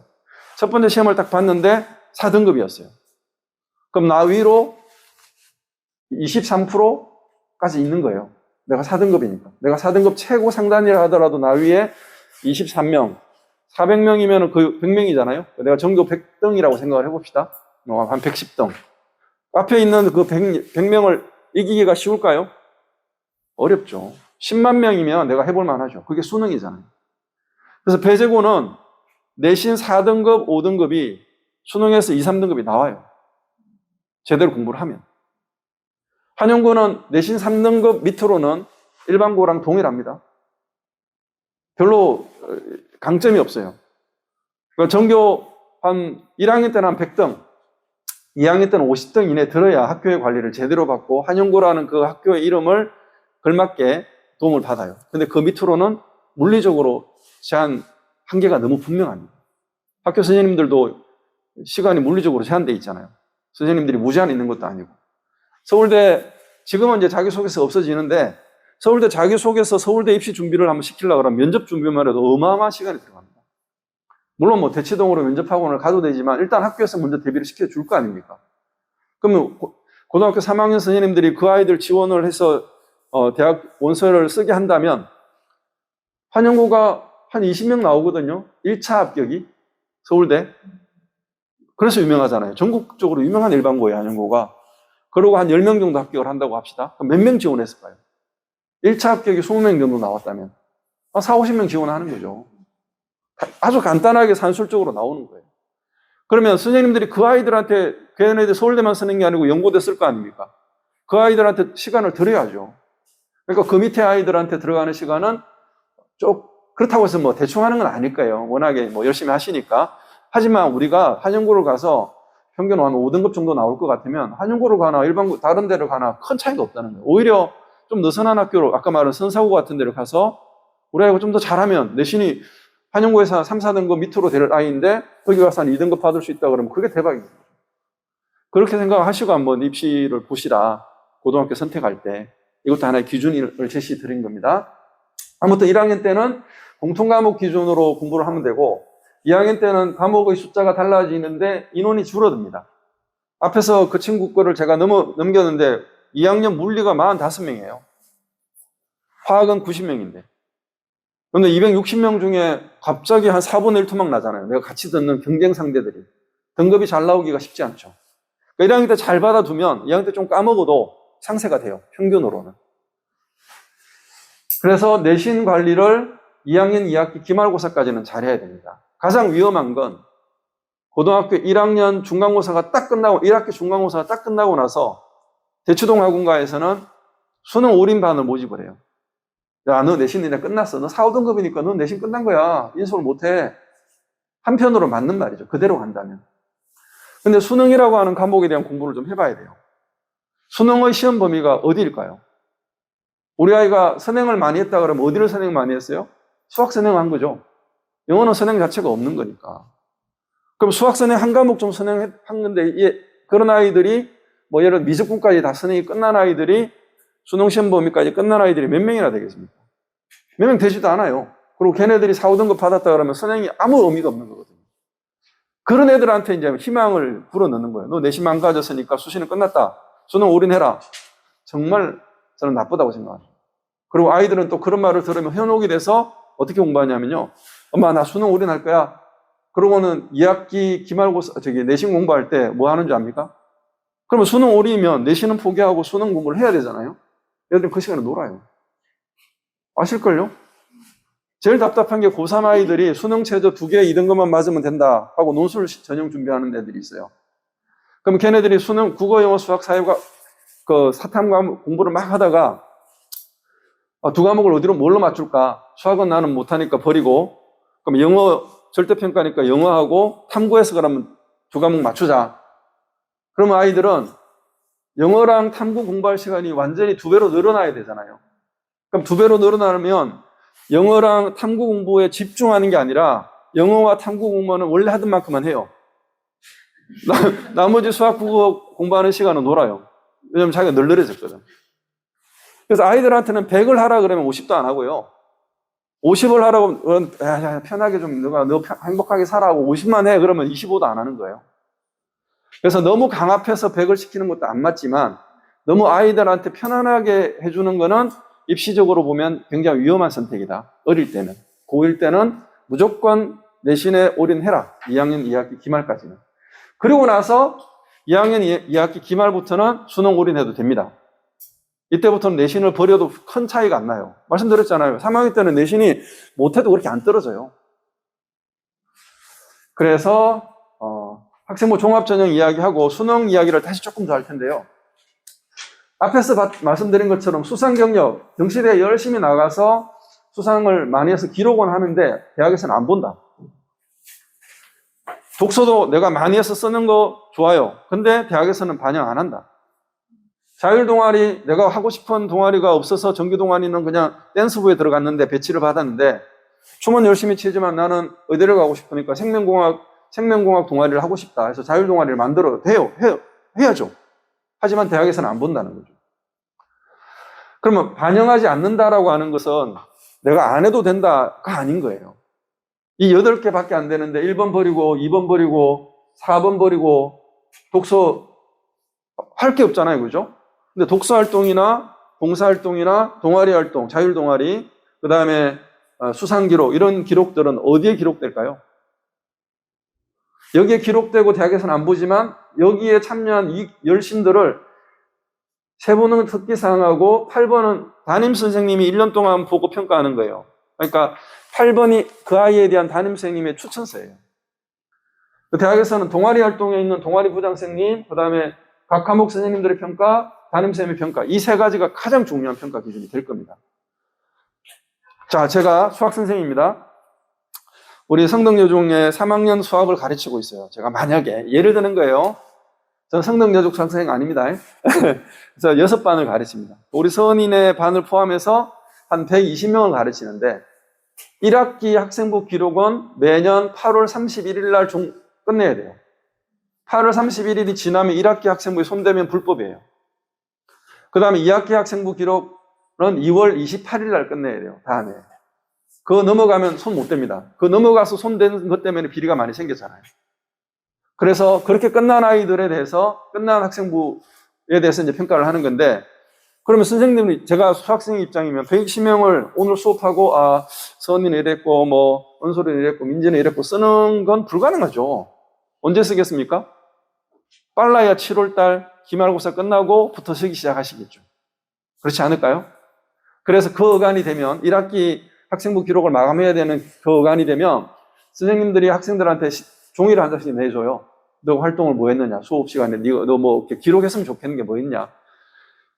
첫 번째 시험을 딱 봤는데 4등급이었어요. 그럼 나 위로 23%까지 있는 거예요. 내가 4등급이니까. 내가 4등급 최고 상단이라 하더라도 나 위에 23명, 400명이면 그 100명이잖아요. 내가 전교 100등이라고 생각을 해봅시다. 한 110등. 앞에 있는 그 100명을 이기기가 쉬울까요? 어렵죠. 10만 명이면 내가 해볼 만하죠. 그게 수능이잖아요. 그래서 배재고는 내신 4등급, 5등급이 수능에서 2, 3등급이 나와요. 제대로 공부를 하면. 한영고는 내신 3등급 밑으로는 일반고랑 동일합니다. 별로 강점이 없어요. 그러니까 전교 한 1학년 때는 한 100등, 2학년 때는 50등 이내 들어야 학교의 관리를 제대로 받고 한영고라는 그 학교의 이름을 걸맞게 도움을 받아요. 근데 그 밑으로는 물리적으로 제한 한계가 너무 분명합니다. 학교 선생님들도 시간이 물리적으로 제한되어 있잖아요. 선생님들이 무제한 있는 것도 아니고. 서울대, 지금은 이제 자기소개서 없어지는데, 서울대 자기소개서 서울대 입시 준비를 한번 시키려고 그러면 면접 준비만 해도 어마어마한 시간이 들어갑니다. 물론 뭐 대치동으로 면접학원을 가도 되지만 일단 학교에서 먼저 대비를 시켜줄 거 아닙니까? 그러면 고등학교 3학년 선생님들이 그 아이들 지원을 해서 대학 원서를 쓰게 한다면 한영고가 한 20명 나오거든요. 1차 합격이 서울대. 그래서 유명하잖아요. 전국적으로 유명한 일반고예요, 한영고가. 그러고 한 10명 정도 합격을 한다고 합시다. 그럼 몇 명 지원했을까요? 1차 합격이 20명 정도 나왔다면 4, 50명 지원하는 거죠. 아주 간단하게 산술적으로 나오는 거예요. 그러면 선생님들이 그 아이들한테 걔네들 서울대만 쓰는 게 아니고 연고대 쓸 거 아닙니까? 그 아이들한테 시간을 드려야죠. 그러니까 그 밑에 아이들한테 들어가는 시간은 그렇다고 해서 뭐 대충 하는 건 아닐 거예요. 워낙에 뭐 열심히 하시니까. 하지만 우리가 한영고를 가서 평균 한 5등급 정도 나올 것 같으면 한영고를 가나 일반고 다른 데를 가나 큰 차이가 없다는 거예요. 오히려 좀 느슨한 학교로 아까 말한 선사고 같은 데를 가서 우리 아이가 좀 더 잘하면 내신이 한영고에서 3, 4등급 밑으로 될 아이인데 거기 가서 한 2등급 받을 수 있다 그러면 그게 대박입니다. 그렇게 생각하시고 한번 입시를 보시라. 고등학교 선택할 때. 이것도 하나의 기준을 제시해 드린 겁니다. 아무튼 1학년 때는 공통과목 기준으로 공부를 하면 되고 2학년 때는 과목의 숫자가 달라지는데 인원이 줄어듭니다. 앞에서 그 친구 거를 제가 넘겼는데 2학년 물리가 45명이에요. 화학은 90명인데. 그런데 260명 중에 갑자기 한 4분의 1 토막 나잖아요. 내가 같이 듣는 경쟁 상대들이. 등급이 잘 나오기가 쉽지 않죠. 그러니까 1학년 때 잘 받아두면 2학년 때 좀 까먹어도 상세가 돼요. 평균으로는. 그래서 내신 관리를 2학년 2학기 기말고사까지는 잘해야 됩니다. 가장 위험한 건 고등학교 1학년 중간고사가 딱 끝나고 1학기 중간고사가 딱 끝나고 나서 대치동 학원가에서는 수능 올인반을 모집을 해요. 야, 너 내신 이제 끝났어. 너 4, 5등급이니까 너 내신 끝난 거야. 인솔 못해. 한편으로 맞는 말이죠. 그대로 간다면. 근데 수능이라고 하는 과목에 대한 공부를 좀 해봐야 돼요. 수능의 시험 범위가 어디일까요? 우리 아이가 선행을 많이 했다 그러면 어디를 선행 많이 했어요? 수학 선행한 거죠. 영어는 선행 자체가 없는 거니까. 그럼 수학 선행 한 과목 좀 선행한 건데 그런 아이들이 뭐 예를 들어 미적분까지 다 선행이 끝난 아이들이 수능 시험 범위까지 끝난 아이들이 몇 명이나 되겠습니까? 몇 명 되지도 않아요. 그리고 걔네들이 4, 5등급 받았다 그러면 선행이 아무 의미가 없는 거거든요. 그런 애들한테 이제 희망을 불어넣는 거예요. 너 내신 망가졌으니까 수시는 끝났다. 수능 올인해라. 정말 저는 나쁘다고 생각합니다. 그리고 아이들은 또 그런 말을 들으면 현혹이 돼서 어떻게 공부하냐면요. 엄마, 나 수능 올인할 거야. 그러고는 2학기 기말고사, 내신 공부할 때 뭐 하는 줄 압니까? 그러면 수능 올인이면 내신은 포기하고 수능 공부를 해야 되잖아요. 얘들은 그 시간에 놀아요. 아실걸요? 제일 답답한 게 고3 아이들이 수능 최저 2개 2등급만 맞으면 된다 하고 논술 전형 준비하는 애들이 있어요. 그럼 걔네들이 수능 국어, 영어, 수학, 사회과 그 사탐 과목 공부를 막 하다가 두 과목을 뭘로 맞출까? 수학은 나는 못하니까 버리고, 그럼 영어 절대평가니까 영어하고 탐구해서 그러면 두 과목 맞추자. 그러면 아이들은 영어랑 탐구 공부할 시간이 완전히 2배로 늘어나야 되잖아요. 그럼 2배로 늘어나면 영어랑 탐구 공부에 집중하는 게 아니라 영어와 탐구 공부는 원래 하던 만큼만 해요. 나머지 수학, 국어 공부하는 시간은 놀아요. 왜냐면 자기가 널널해졌거든. 그래서 아이들한테는 100을 하라 그러면 50도 안 하고요. 50을 하라고 편하게 좀 너 행복하게 살아하고 50만 해 그러면 25도 안 하는 거예요. 그래서 너무 강압해서 100을 시키는 것도 안 맞지만 너무 아이들한테 편안하게 해주는 거는 입시적으로 보면 굉장히 위험한 선택이다. 어릴 때는. 고1 때는 무조건 내신에 올인해라. 2학년 2학기 기말까지는. 그리고 나서 2학년 2학기 기말부터는 수능 올인해도 됩니다. 이때부터는 내신을 버려도 큰 차이가 안 나요. 말씀드렸잖아요. 3학년 때는 내신이 못해도 그렇게 안 떨어져요. 그래서 학생부 종합전형 이야기하고 수능 이야기를 다시 조금 더 할 텐데요. 앞에서 말씀드린 것처럼 수상 경력, 경시대에 열심히 나가서 수상을 많이 해서 기록은 하는데 대학에서는 안 본다. 독서도 내가 많이 해서 쓰는 거 좋아요. 근데 대학에서는 반영 안 한다. 자율 동아리, 내가 하고 싶은 동아리가 없어서 정규 동아리는 그냥 댄스부에 들어갔는데 배치를 받았는데 춤은 열심히 추지만 나는 의대를 가고 싶으니까 생명공학 동아리를 하고 싶다 해서 자율 동아리를 만들어도 해야죠. 하지만 대학에서는 안 본다는 거죠. 그러면 반영하지 않는다라고 하는 것은 내가 안 해도 된다가 아닌 거예요. 이 8개밖에 안 되는데 1번 버리고 2번 버리고 4번 버리고 독서 할 게 없잖아요. 그죠? 근데 독서 활동이나 봉사 활동이나 동아리 활동, 자율 동아리, 그 다음에 수상 기록, 이런 기록들은 어디에 기록될까요? 여기에 기록되고 대학에서는 안 보지만 여기에 참여한 이 열심들을 3번은 특기사항하고 8번은 담임 선생님이 1년 동안 보고 평가하는 거예요. 그러니까 8번이 그 아이에 대한 담임 선생님의 추천서예요. 대학에서는 동아리 활동에 있는 동아리 부장선생님, 그 다음에 각 과목 선생님들의 평가, 담임 선생님의 평가, 이 3가지가 가장 중요한 평가 기준이 될 겁니다. 자, 제가 수학 선생님입니다. 우리 성덕여중에 3학년 수학을 가르치고 있어요. 제가 만약에 예를 드는 거예요. 저는 성덕여중 수학 선생님 아닙니다. 그래서 6반을 가르칩니다. 우리 서원인의 반을 포함해서 한 120명을 가르치는데 1학기 학생부 기록은 매년 8월 31일 날 끝내야 돼요. 8월 31일이 지나면 1학기 학생부에 손대면 불법이에요. 그 다음에 2학기 학생부 기록은 2월 28일 날 끝내야 돼요. 다음에. 그거 넘어가면 손 못 댑니다. 그거 넘어가서 손 대는 것 때문에 비리가 많이 생겼잖아요. 그래서 그렇게 끝난 아이들에 대해서, 끝난 학생부에 대해서 이제 평가를 하는 건데, 그러면 선생님이, 제가 수학생 입장이면 120명을 오늘 수업하고, 서은이는 이랬고, 은솔이는 이랬고, 민지는 이랬고 쓰는 건 불가능하죠. 언제 쓰겠습니까? 빨라야 7월달 기말고사 끝나고부터 쓰기 시작하시겠죠. 그렇지 않을까요? 그래서 그 어간이 되면 1학기 학생부 기록을 마감해야 되는 그 어간이 되면 선생님들이 학생들한테 종이를 한 장씩 내줘요. 너 활동을 뭐 했느냐? 수업 시간에 너 뭐 기록했으면 좋겠는 게 뭐 있냐?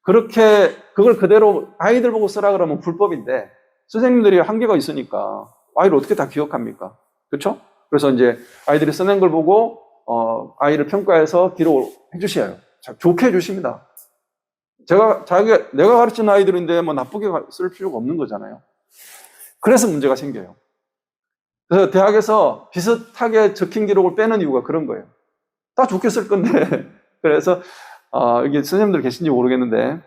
그렇게 그걸 그대로 아이들 보고 쓰라 그러면 불법인데 선생님들이 한계가 있으니까 아이를 어떻게 다 기억합니까? 그렇죠? 그래서 이제 아이들이 써낸 걸 보고 아이를 평가해서 기록을 해주셔요. 좋게 해주십니다. 내가 가르치는 아이들인데 뭐 나쁘게 쓸 필요가 없는 거잖아요. 그래서 문제가 생겨요. 그래서 대학에서 비슷하게 적힌 기록을 빼는 이유가 그런 거예요. 다 좋게 쓸 건데. 그래서 이게 선생님들 계신지 모르겠는데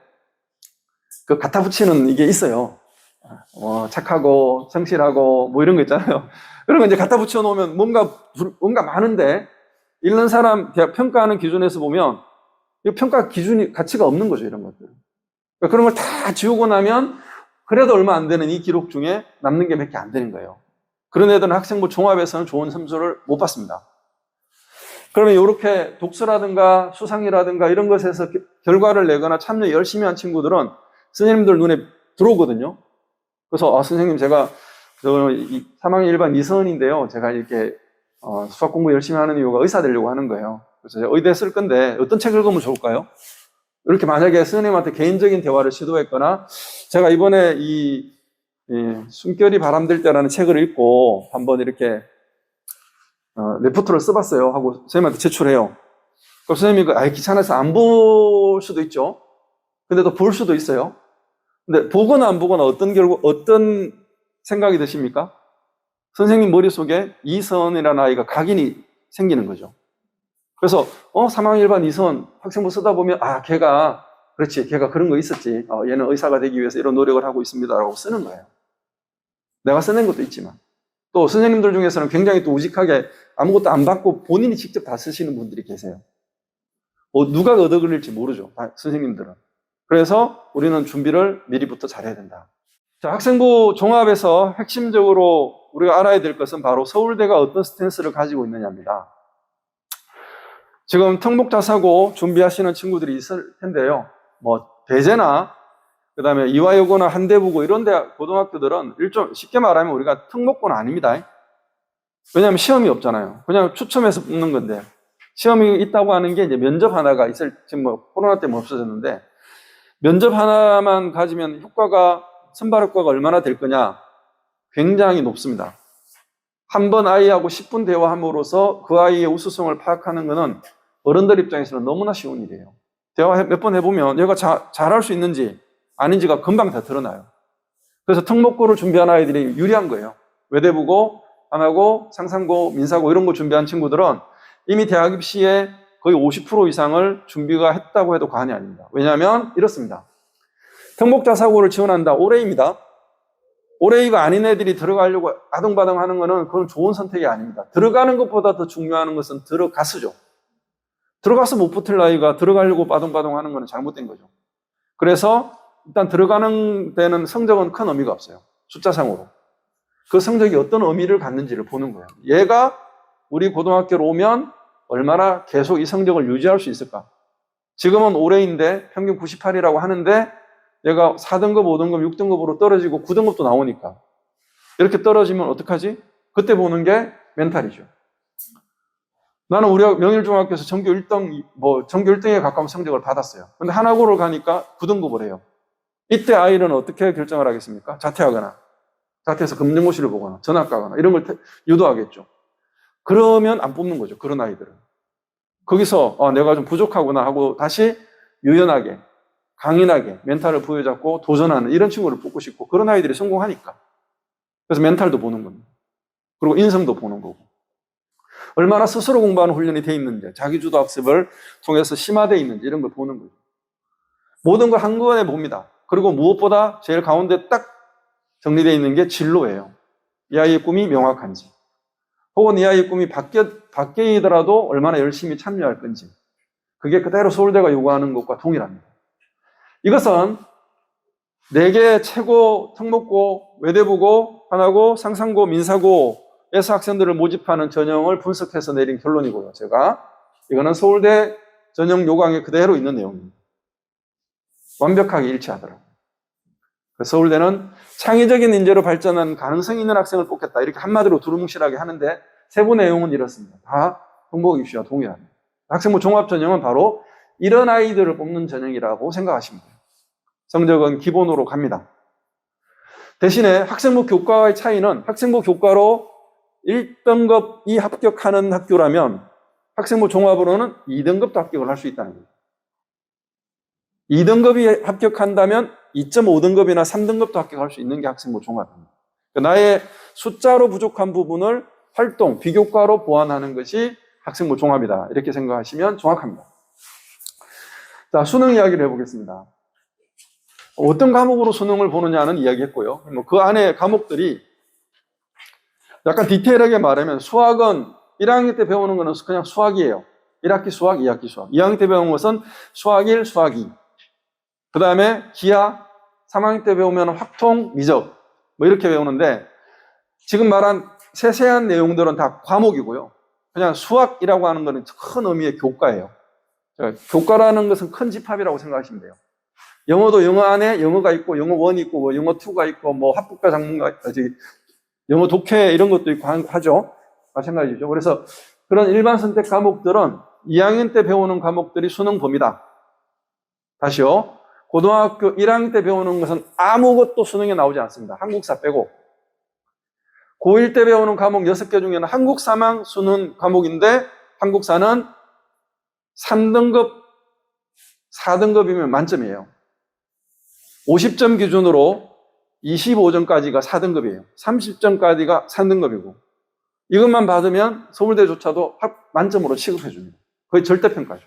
그 갖다 붙이는 이게 있어요. 착하고 성실하고 뭐 이런 거 있잖아요. 그런 거 이제 갖다 붙여 놓으면 뭔가 많은데 읽는 사람 평가하는 기준에서 보면 이 평가 기준이 가치가 없는 거죠, 이런 것들. 그러니까 그런 걸 다 지우고 나면 그래도 얼마 안 되는 이 기록 중에 남는 게 몇 개 안 되는 거예요. 그런 애들은 학생부 종합에서는 좋은 점수를 못 받습니다. 그러면 이렇게 독서라든가 수상이라든가 이런 것에서 결과를 내거나 참여 열심히 한 친구들은 선생님들 눈에 들어오거든요. 그래서 선생님 제가 3학년 1반 이선인데요. 제가 이렇게 수학 공부 열심히 하는 이유가 의사 되려고 하는 거예요. 그래서 제가 의대 쓸 건데 어떤 책 읽으면 좋을까요? 이렇게 만약에 선생님한테 개인적인 대화를 시도했거나 제가 이번에 이 숨결이 바람들 때라는 책을 읽고 한번 이렇게 레포트를 써봤어요 하고 선생님한테 제출해요. 그럼 선생님이 귀찮아서 안 볼 수도 있죠. 근데 또 볼 수도 있어요. 근데 보거나 안 보거나 어떤 생각이 드십니까? 선생님 머릿속에 이선이라는 아이가 각인이 생기는 거죠. 그래서 3학년 1반 이선 학생부 쓰다 보면 걔가 그런 거 있었지. 얘는 의사가 되기 위해서 이런 노력을 하고 있습니다 라고 쓰는 거예요. 내가 써낸 것도 있지만 또 선생님들 중에서는 굉장히 또 우직하게 아무것도 안 받고 본인이 직접 다 쓰시는 분들이 계세요. 누가 얻어 걸릴지 모르죠, 선생님들은. 그래서 우리는 준비를 미리부터 잘해야 된다. 자, 학생부 종합에서 핵심적으로 우리가 알아야 될 것은 바로 서울대가 어떤 스탠스를 가지고 있느냐입니다. 지금 특목자사고 준비하시는 친구들이 있을 텐데요. 대제나 그다음에 이화여고나 한대부고 이런 고등학교들은 쉽게 말하면 우리가 특목고는 아닙니다. 왜냐하면 시험이 없잖아요. 그냥 추첨해서 뽑는 건데 시험이 있다고 하는 게 이제 면접 하나가 지금 코로나 때문에 없어졌는데 면접 하나만 가지면 선발 효과가 얼마나 될 거냐? 굉장히 높습니다. 한 번 아이하고 10분 대화함으로써 그 아이의 우수성을 파악하는 것은 어른들 입장에서는 너무나 쉬운 일이에요. 대화 몇 번 해보면 얘가 잘할 수 있는지 아닌지가 금방 다 드러나요. 그래서 특목고를 준비한 아이들이 유리한 거예요. 외대부고, 한하고, 상상고, 민사고 이런 거 준비한 친구들은 이미 대학 입시에 거의 50% 이상을 준비가 했다고 해도 과언이 아닙니다. 왜냐하면 이렇습니다. 특목자사고를 지원한다. 올해입니다. 올해이가 아닌 애들이 들어가려고 아등바등 하는 거는 그건 좋은 선택이 아닙니다. 들어가는 것보다 더 중요한 것은 들어가서죠. 들어가서 못 붙을 아이가 들어가려고 바둥바둥 하는 거는 잘못된 거죠. 그래서 일단 들어가는 데는 성적은 큰 의미가 없어요. 숫자상으로. 그 성적이 어떤 의미를 갖는지를 보는 거예요. 얘가 우리 고등학교로 오면 얼마나 계속 이 성적을 유지할 수 있을까? 지금은 올해인데 평균 98이라고 하는데 얘가 4등급, 5등급, 6등급으로 떨어지고 9등급도 나오니까 이렇게 떨어지면 어떡하지? 그때 보는 게 멘탈이죠. 나는 우리 명일중학교에서 전교 1등에 가까운 성적을 받았어요. 근데 한화고를 가니까 9등급을 해요. 이때 아이는 어떻게 결정을 하겠습니까? 자퇴하거나, 자퇴해서 검정고시를 보거나, 전학 가거나, 이런 걸 유도하겠죠. 그러면 안 뽑는 거죠, 그런 아이들은. 거기서, 내가 좀 부족하구나 하고 다시 유연하게, 강인하게 멘탈을 부여잡고 도전하는 이런 친구를 뽑고 싶고, 그런 아이들이 성공하니까. 그래서 멘탈도 보는 겁니다. 그리고 인성도 보는 거고. 얼마나 스스로 공부하는 훈련이 돼 있는지, 자기주도 학습을 통해서 심화되어 있는지 이런 걸 보는 거죠. 모든 걸 한꺼번에 봅니다. 그리고 무엇보다 제일 가운데 딱 정리되어 있는 게 진로예요. 이 아이의 꿈이 명확한지, 혹은 이 아이의 꿈이 바뀌더라도 얼마나 열심히 참여할 건지, 그게 그대로 서울대가 요구하는 것과 동일합니다. 이것은 4개 최고 특목고, 외대부고, 한화고, 상상고, 민사고에서 학생들을 모집하는 전형을 분석해서 내린 결론이고요. 이거는 서울대 전형 요강에 그대로 있는 내용입니다. 완벽하게 일치하더라고요. 서울대는 창의적인 인재로 발전한 가능성이 있는 학생을 뽑겠다. 이렇게 한마디로 두루뭉실하게 하는데 세부 내용은 이렇습니다. 다 정보학 입시와 동일합니다. 학생부 종합 전형은 바로 이런 아이들을 뽑는 전형이라고 생각하시면 돼요. 성적은 기본으로 갑니다. 대신에 학생부 교과와의 차이는 학생부 교과로 1등급이 합격하는 학교라면 학생부 종합으로는 2등급도 합격을 할 수 있다는 거예요. 2등급이 합격한다면 2.5등급이나 3등급도 합격할 수 있는 게 학생부 종합입니다. 나의 숫자로 부족한 부분을 활동, 비교과로 보완하는 것이 학생부 종합이다. 이렇게 생각하시면 정확합니다. 자, 수능 이야기를 해보겠습니다. 어떤 과목으로 수능을 보느냐는 이야기했고요. 뭐 그 안에 과목들이 약간 디테일하게 말하면 수학은 1학년 때 배우는 거는 그냥 수학이에요. 1학기 수학, 2학기 수학. 2학년 때 배우는 것은 수학 1, 수학 2. 그 다음에 기하, 3학년 때 배우면 확통, 미적. 뭐 이렇게 배우는데 지금 말한 세세한 내용들은 다 과목이고요. 그냥 수학이라고 하는 것은 큰 의미의 교과예요. 교과라는 것은 큰 집합이라고 생각하시면 돼요. 영어도 영어 안에 영어가 있고 영어 1이 있고 뭐 영어 2가 있고 뭐 합북과 작문가 영어 독해 이런 것도 있고 하죠. 마찬가지죠. 그래서 그런 일반 선택 과목들은 2학년 때 배우는 과목들이 수능 범위다. 다시요. 고등학교 1학년 때 배우는 것은 아무것도 수능에 나오지 않습니다. 한국사 빼고. 고1 때 배우는 과목 6개 중에는 한국사만 수능 과목인데 한국사는 3등급, 4등급이면 만점이에요. 50점 기준으로 25점까지가 4등급이에요. 30점까지가 3등급이고 이것만 받으면 서울대조차도 만점으로 취급해 줍니다. 거의 절대평가죠.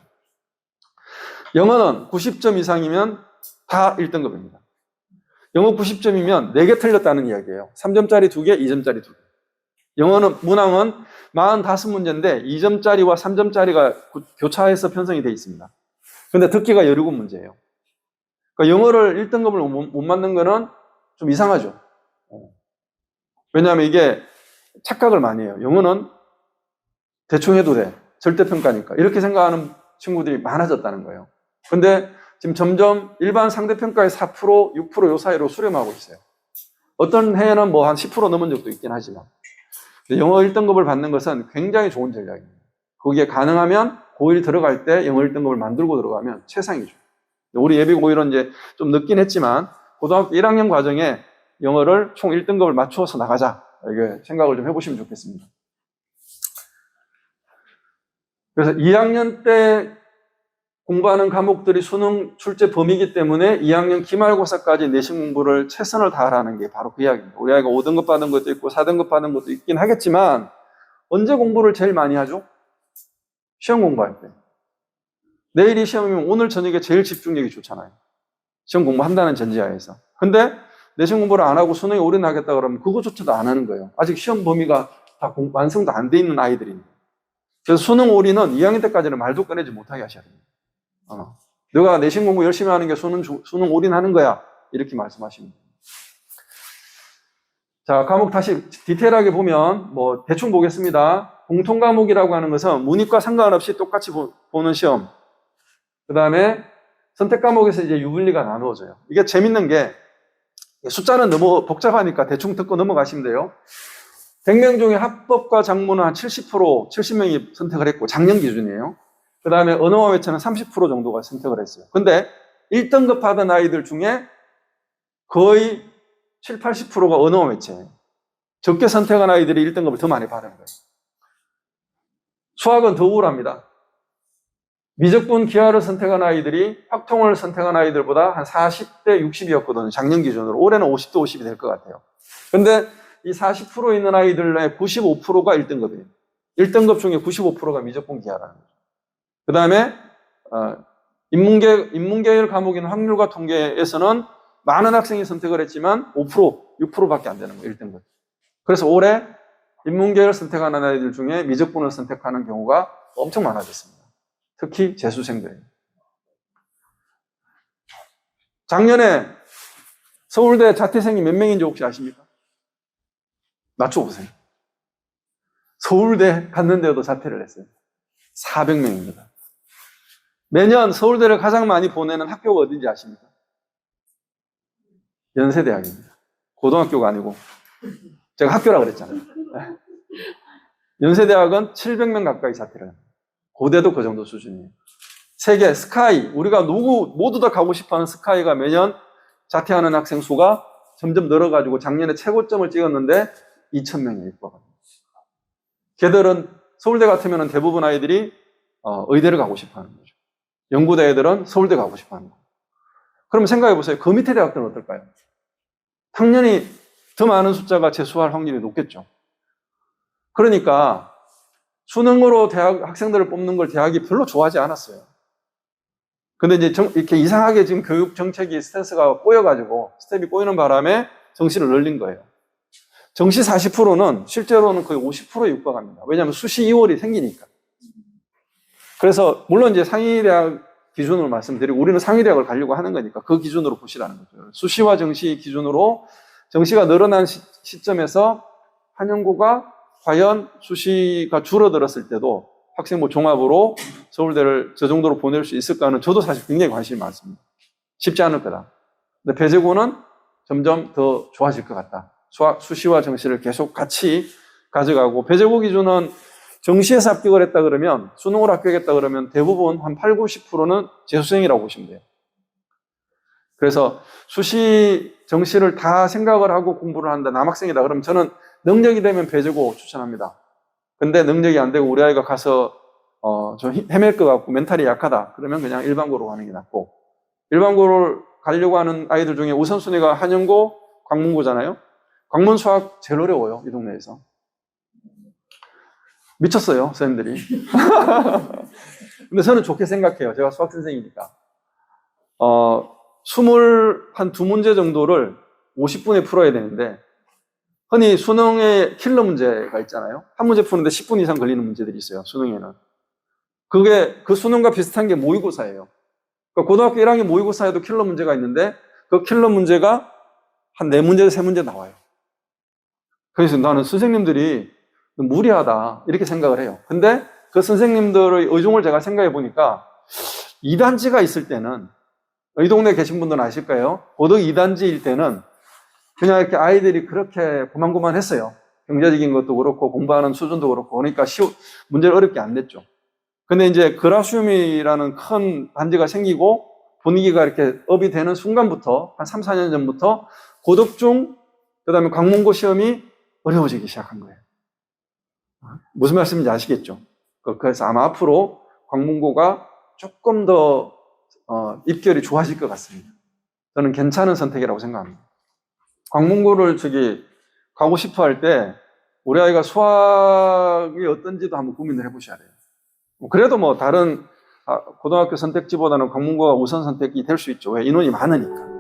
영어는 90점 이상이면 다 1등급입니다. 영어 90점이면 4개 틀렸다는 이야기예요. 3점짜리 2개, 2점짜리 2개. 영어는 문항은 45문제인데 2점짜리와 3점짜리가 교차해서 편성이 되어 있습니다. 근데 듣기가 17문제예요. 그러니까 영어를 1등급을 못 맞는 거는 좀 이상하죠. 왜냐하면 이게 착각을 많이 해요. 영어는 대충 해도 돼. 절대평가니까. 이렇게 생각하는 친구들이 많아졌다는 거예요. 근데 지금 점점 일반 상대평가의 4%, 6% 요 사이로 수렴하고 있어요. 어떤 해에는 뭐 한 10% 넘은 적도 있긴 하지만. 영어 1등급을 받는 것은 굉장히 좋은 전략입니다. 거기에 가능하면 고1 들어갈 때 영어 1등급을 만들고 들어가면 최상이죠. 우리 예비 고1은 이제 좀 늦긴 했지만 고등학교 1학년 과정에 영어를 총 1등급을 맞추어서 나가자. 이렇게 생각을 좀 해보시면 좋겠습니다. 그래서 2학년 때 공부하는 과목들이 수능 출제 범위이기 때문에 2학년 기말고사까지 내신 공부를 최선을 다하라는 게 바로 그 이야기입니다. 우리 아이가 5등급 받은 것도 있고 4등급 받은 것도 있긴 하겠지만 언제 공부를 제일 많이 하죠? 시험 공부할 때. 내일이 시험이면 오늘 저녁에 제일 집중력이 좋잖아요. 시험 공부한다는 전제하에서. 근데 내신 공부를 안 하고 수능에 올인하겠다 그러면 그거조차도 안 하는 거예요. 아직 시험 범위가 다 완성도 안 돼 있는 아이들입니다. 그래서 수능 올인은 2학년 때까지는 말도 꺼내지 못하게 하셔야 됩니다. 너가 내신 공부 열심히 하는 게 수능 올인하는 거야. 이렇게 말씀하십니다. 자, 과목 다시 디테일하게 보면 뭐 대충 보겠습니다. 공통 과목이라고 하는 것은 문이과 상관없이 똑같이 보는 시험. 그 다음에 선택 과목에서 이제 유분리가 나누어져요. 이게 재밌는 게 숫자는 너무 복잡하니까 대충 듣고 넘어가시면 돼요. 100명 중에 합법과 작문은 한 70%, 70명이 선택을 했고 작년 기준이에요. 그 다음에 언어와 외체는 30% 정도가 선택을 했어요. 근데 1등급 받은 아이들 중에 거의 7, 80%가 언어와 외체예요. 적게 선택한 아이들이 1등급을 더 많이 받은 거예요. 수학은 더 우울합니다. 미적분 기하를 선택한 아이들이 확통을 선택한 아이들보다 한 40대 60이었거든요. 작년 기준으로. 올해는 50대 50이 될 것 같아요. 근데 이 40% 있는 아이들의 95%가 1등급이에요. 1등급 중에 95%가 미적분 기하라는 거죠. 그 다음에 인문계열 과목인 확률과 통계에서는 많은 학생이 선택을 했지만 5%, 6%밖에 안 되는 거예요. 1등급. 그래서 올해 인문계열 선택하는 아이들 중에 미적분을 선택하는 경우가 엄청 많아졌습니다. 특히 재수생들. 작년에 서울대 자퇴생이 몇 명인지 혹시 아십니까? 맞춰보세요. 서울대 갔는데도 자퇴를 했어요. 400명입니다. 매년 서울대를 가장 많이 보내는 학교가 어딘지 아십니까? 연세대학입니다. 고등학교가 아니고. 제가 학교라고 그랬잖아요. 연세대학은 700명 가까이 자퇴를 합니다. 고대도 그 정도 수준이에요. 세계 스카이, 우리가 모두 다 가고 싶어하는 스카이가 매년 자퇴하는 학생 수가 점점 늘어가지고 작년에 최고점을 찍었는데 2,000명에 입학합니다. 걔들은 서울대 같으면 대부분 아이들이 의대를 가고 싶어하는 거죠. 연구대 애들은 서울대 가고 싶어하는 거예요. 그럼 생각해 보세요. 그 밑에 대학들은 어떨까요? 당연히 더 많은 숫자가 재수할 확률이 높겠죠. 그러니까 수능으로 대학 학생들을 뽑는 걸 대학이 별로 좋아하지 않았어요. 근데 이제 이렇게 이상하게 지금 교육 정책이 스탠스가 꼬여가지고 스텝이 꼬이는 바람에 정시를 늘린 거예요. 정시 40%는 실제로는 거의 50%에 육박합니다. 왜냐하면 수시 2월이 생기니까. 그래서 물론 이제 상위대학 기준으로 말씀드리고 우리는 상위대학을 가려고 하는 거니까 그 기준으로 보시라는 거죠. 수시와 정시 기준으로 정시가 늘어난 시점에서 한영고가 과연 수시가 줄어들었을 때도 학생부 종합으로 서울대를 저 정도로 보낼 수 있을까는 저도 사실 굉장히 관심이 많습니다. 쉽지 않을 거다. 근데 배제고는 점점 더 좋아질 것 같다. 수시와 정시를 계속 같이 가져가고, 배제고 기준은 정시에서 합격을 했다 그러면, 수능으로 합격했다 그러면 대부분 한 8, 90%는 재수생이라고 보시면 돼요. 그래서 수시, 정시를 다 생각을 하고 공부를 한다, 남학생이다 그러면 저는 능력이 되면 배제고 추천합니다. 근데 능력이 안 되고 우리 아이가 가서 좀 헤맬 것 같고 멘탈이 약하다 그러면 그냥 일반고로 가는 게 낫고, 일반고를 가려고 하는 아이들 중에 우선순위가 한영고, 광문고잖아요. 광문 수학 제일 어려워요, 이 동네에서. 미쳤어요, 선생님들이. 근데 저는 좋게 생각해요. 제가 수학 선생이니까. 22문제 정도를 50분에 풀어야 되는데, 흔히 수능에 킬러 문제가 있잖아요. 한 문제 푸는데 10분 이상 걸리는 문제들이 있어요, 수능에는. 그 수능과 비슷한 게 모의고사예요. 그러니까 고등학교 1학년 모의고사에도 킬러 문제가 있는데, 그 킬러 문제가 한 4문제, 3문제 나와요. 그래서 나는 선생님들이 무리하다, 이렇게 생각을 해요. 근데 그 선생님들의 의중을 제가 생각해 보니까 2단지가 있을 때는, 이 동네에 계신 분들은 아실 거예요. 고등 2단지일 때는 그냥 이렇게 아이들이 그렇게 고만고만했어요. 경제적인 것도 그렇고 공부하는 수준도 그렇고, 그러니까 문제를 어렵게 안 냈죠. 근데 이제 그라시움이라는 큰 단지가 생기고 분위기가 이렇게 업이 되는 순간부터, 한 3, 4년 전부터 고득중, 그 다음에 광문고 시험이 어려워지기 시작한 거예요. 무슨 말씀인지 아시겠죠? 그래서 아마 앞으로 광문고가 조금 더 입결이 좋아질 것 같습니다. 저는 괜찮은 선택이라고 생각합니다. 광문고를 가고 싶어 할 때 우리 아이가 수학이 어떤지도 한번 고민을 해보셔야 돼요. 그래도 뭐 다른 고등학교 선택지보다는 광문고가 우선 선택이 될 수 있죠. 왜? 인원이 많으니까.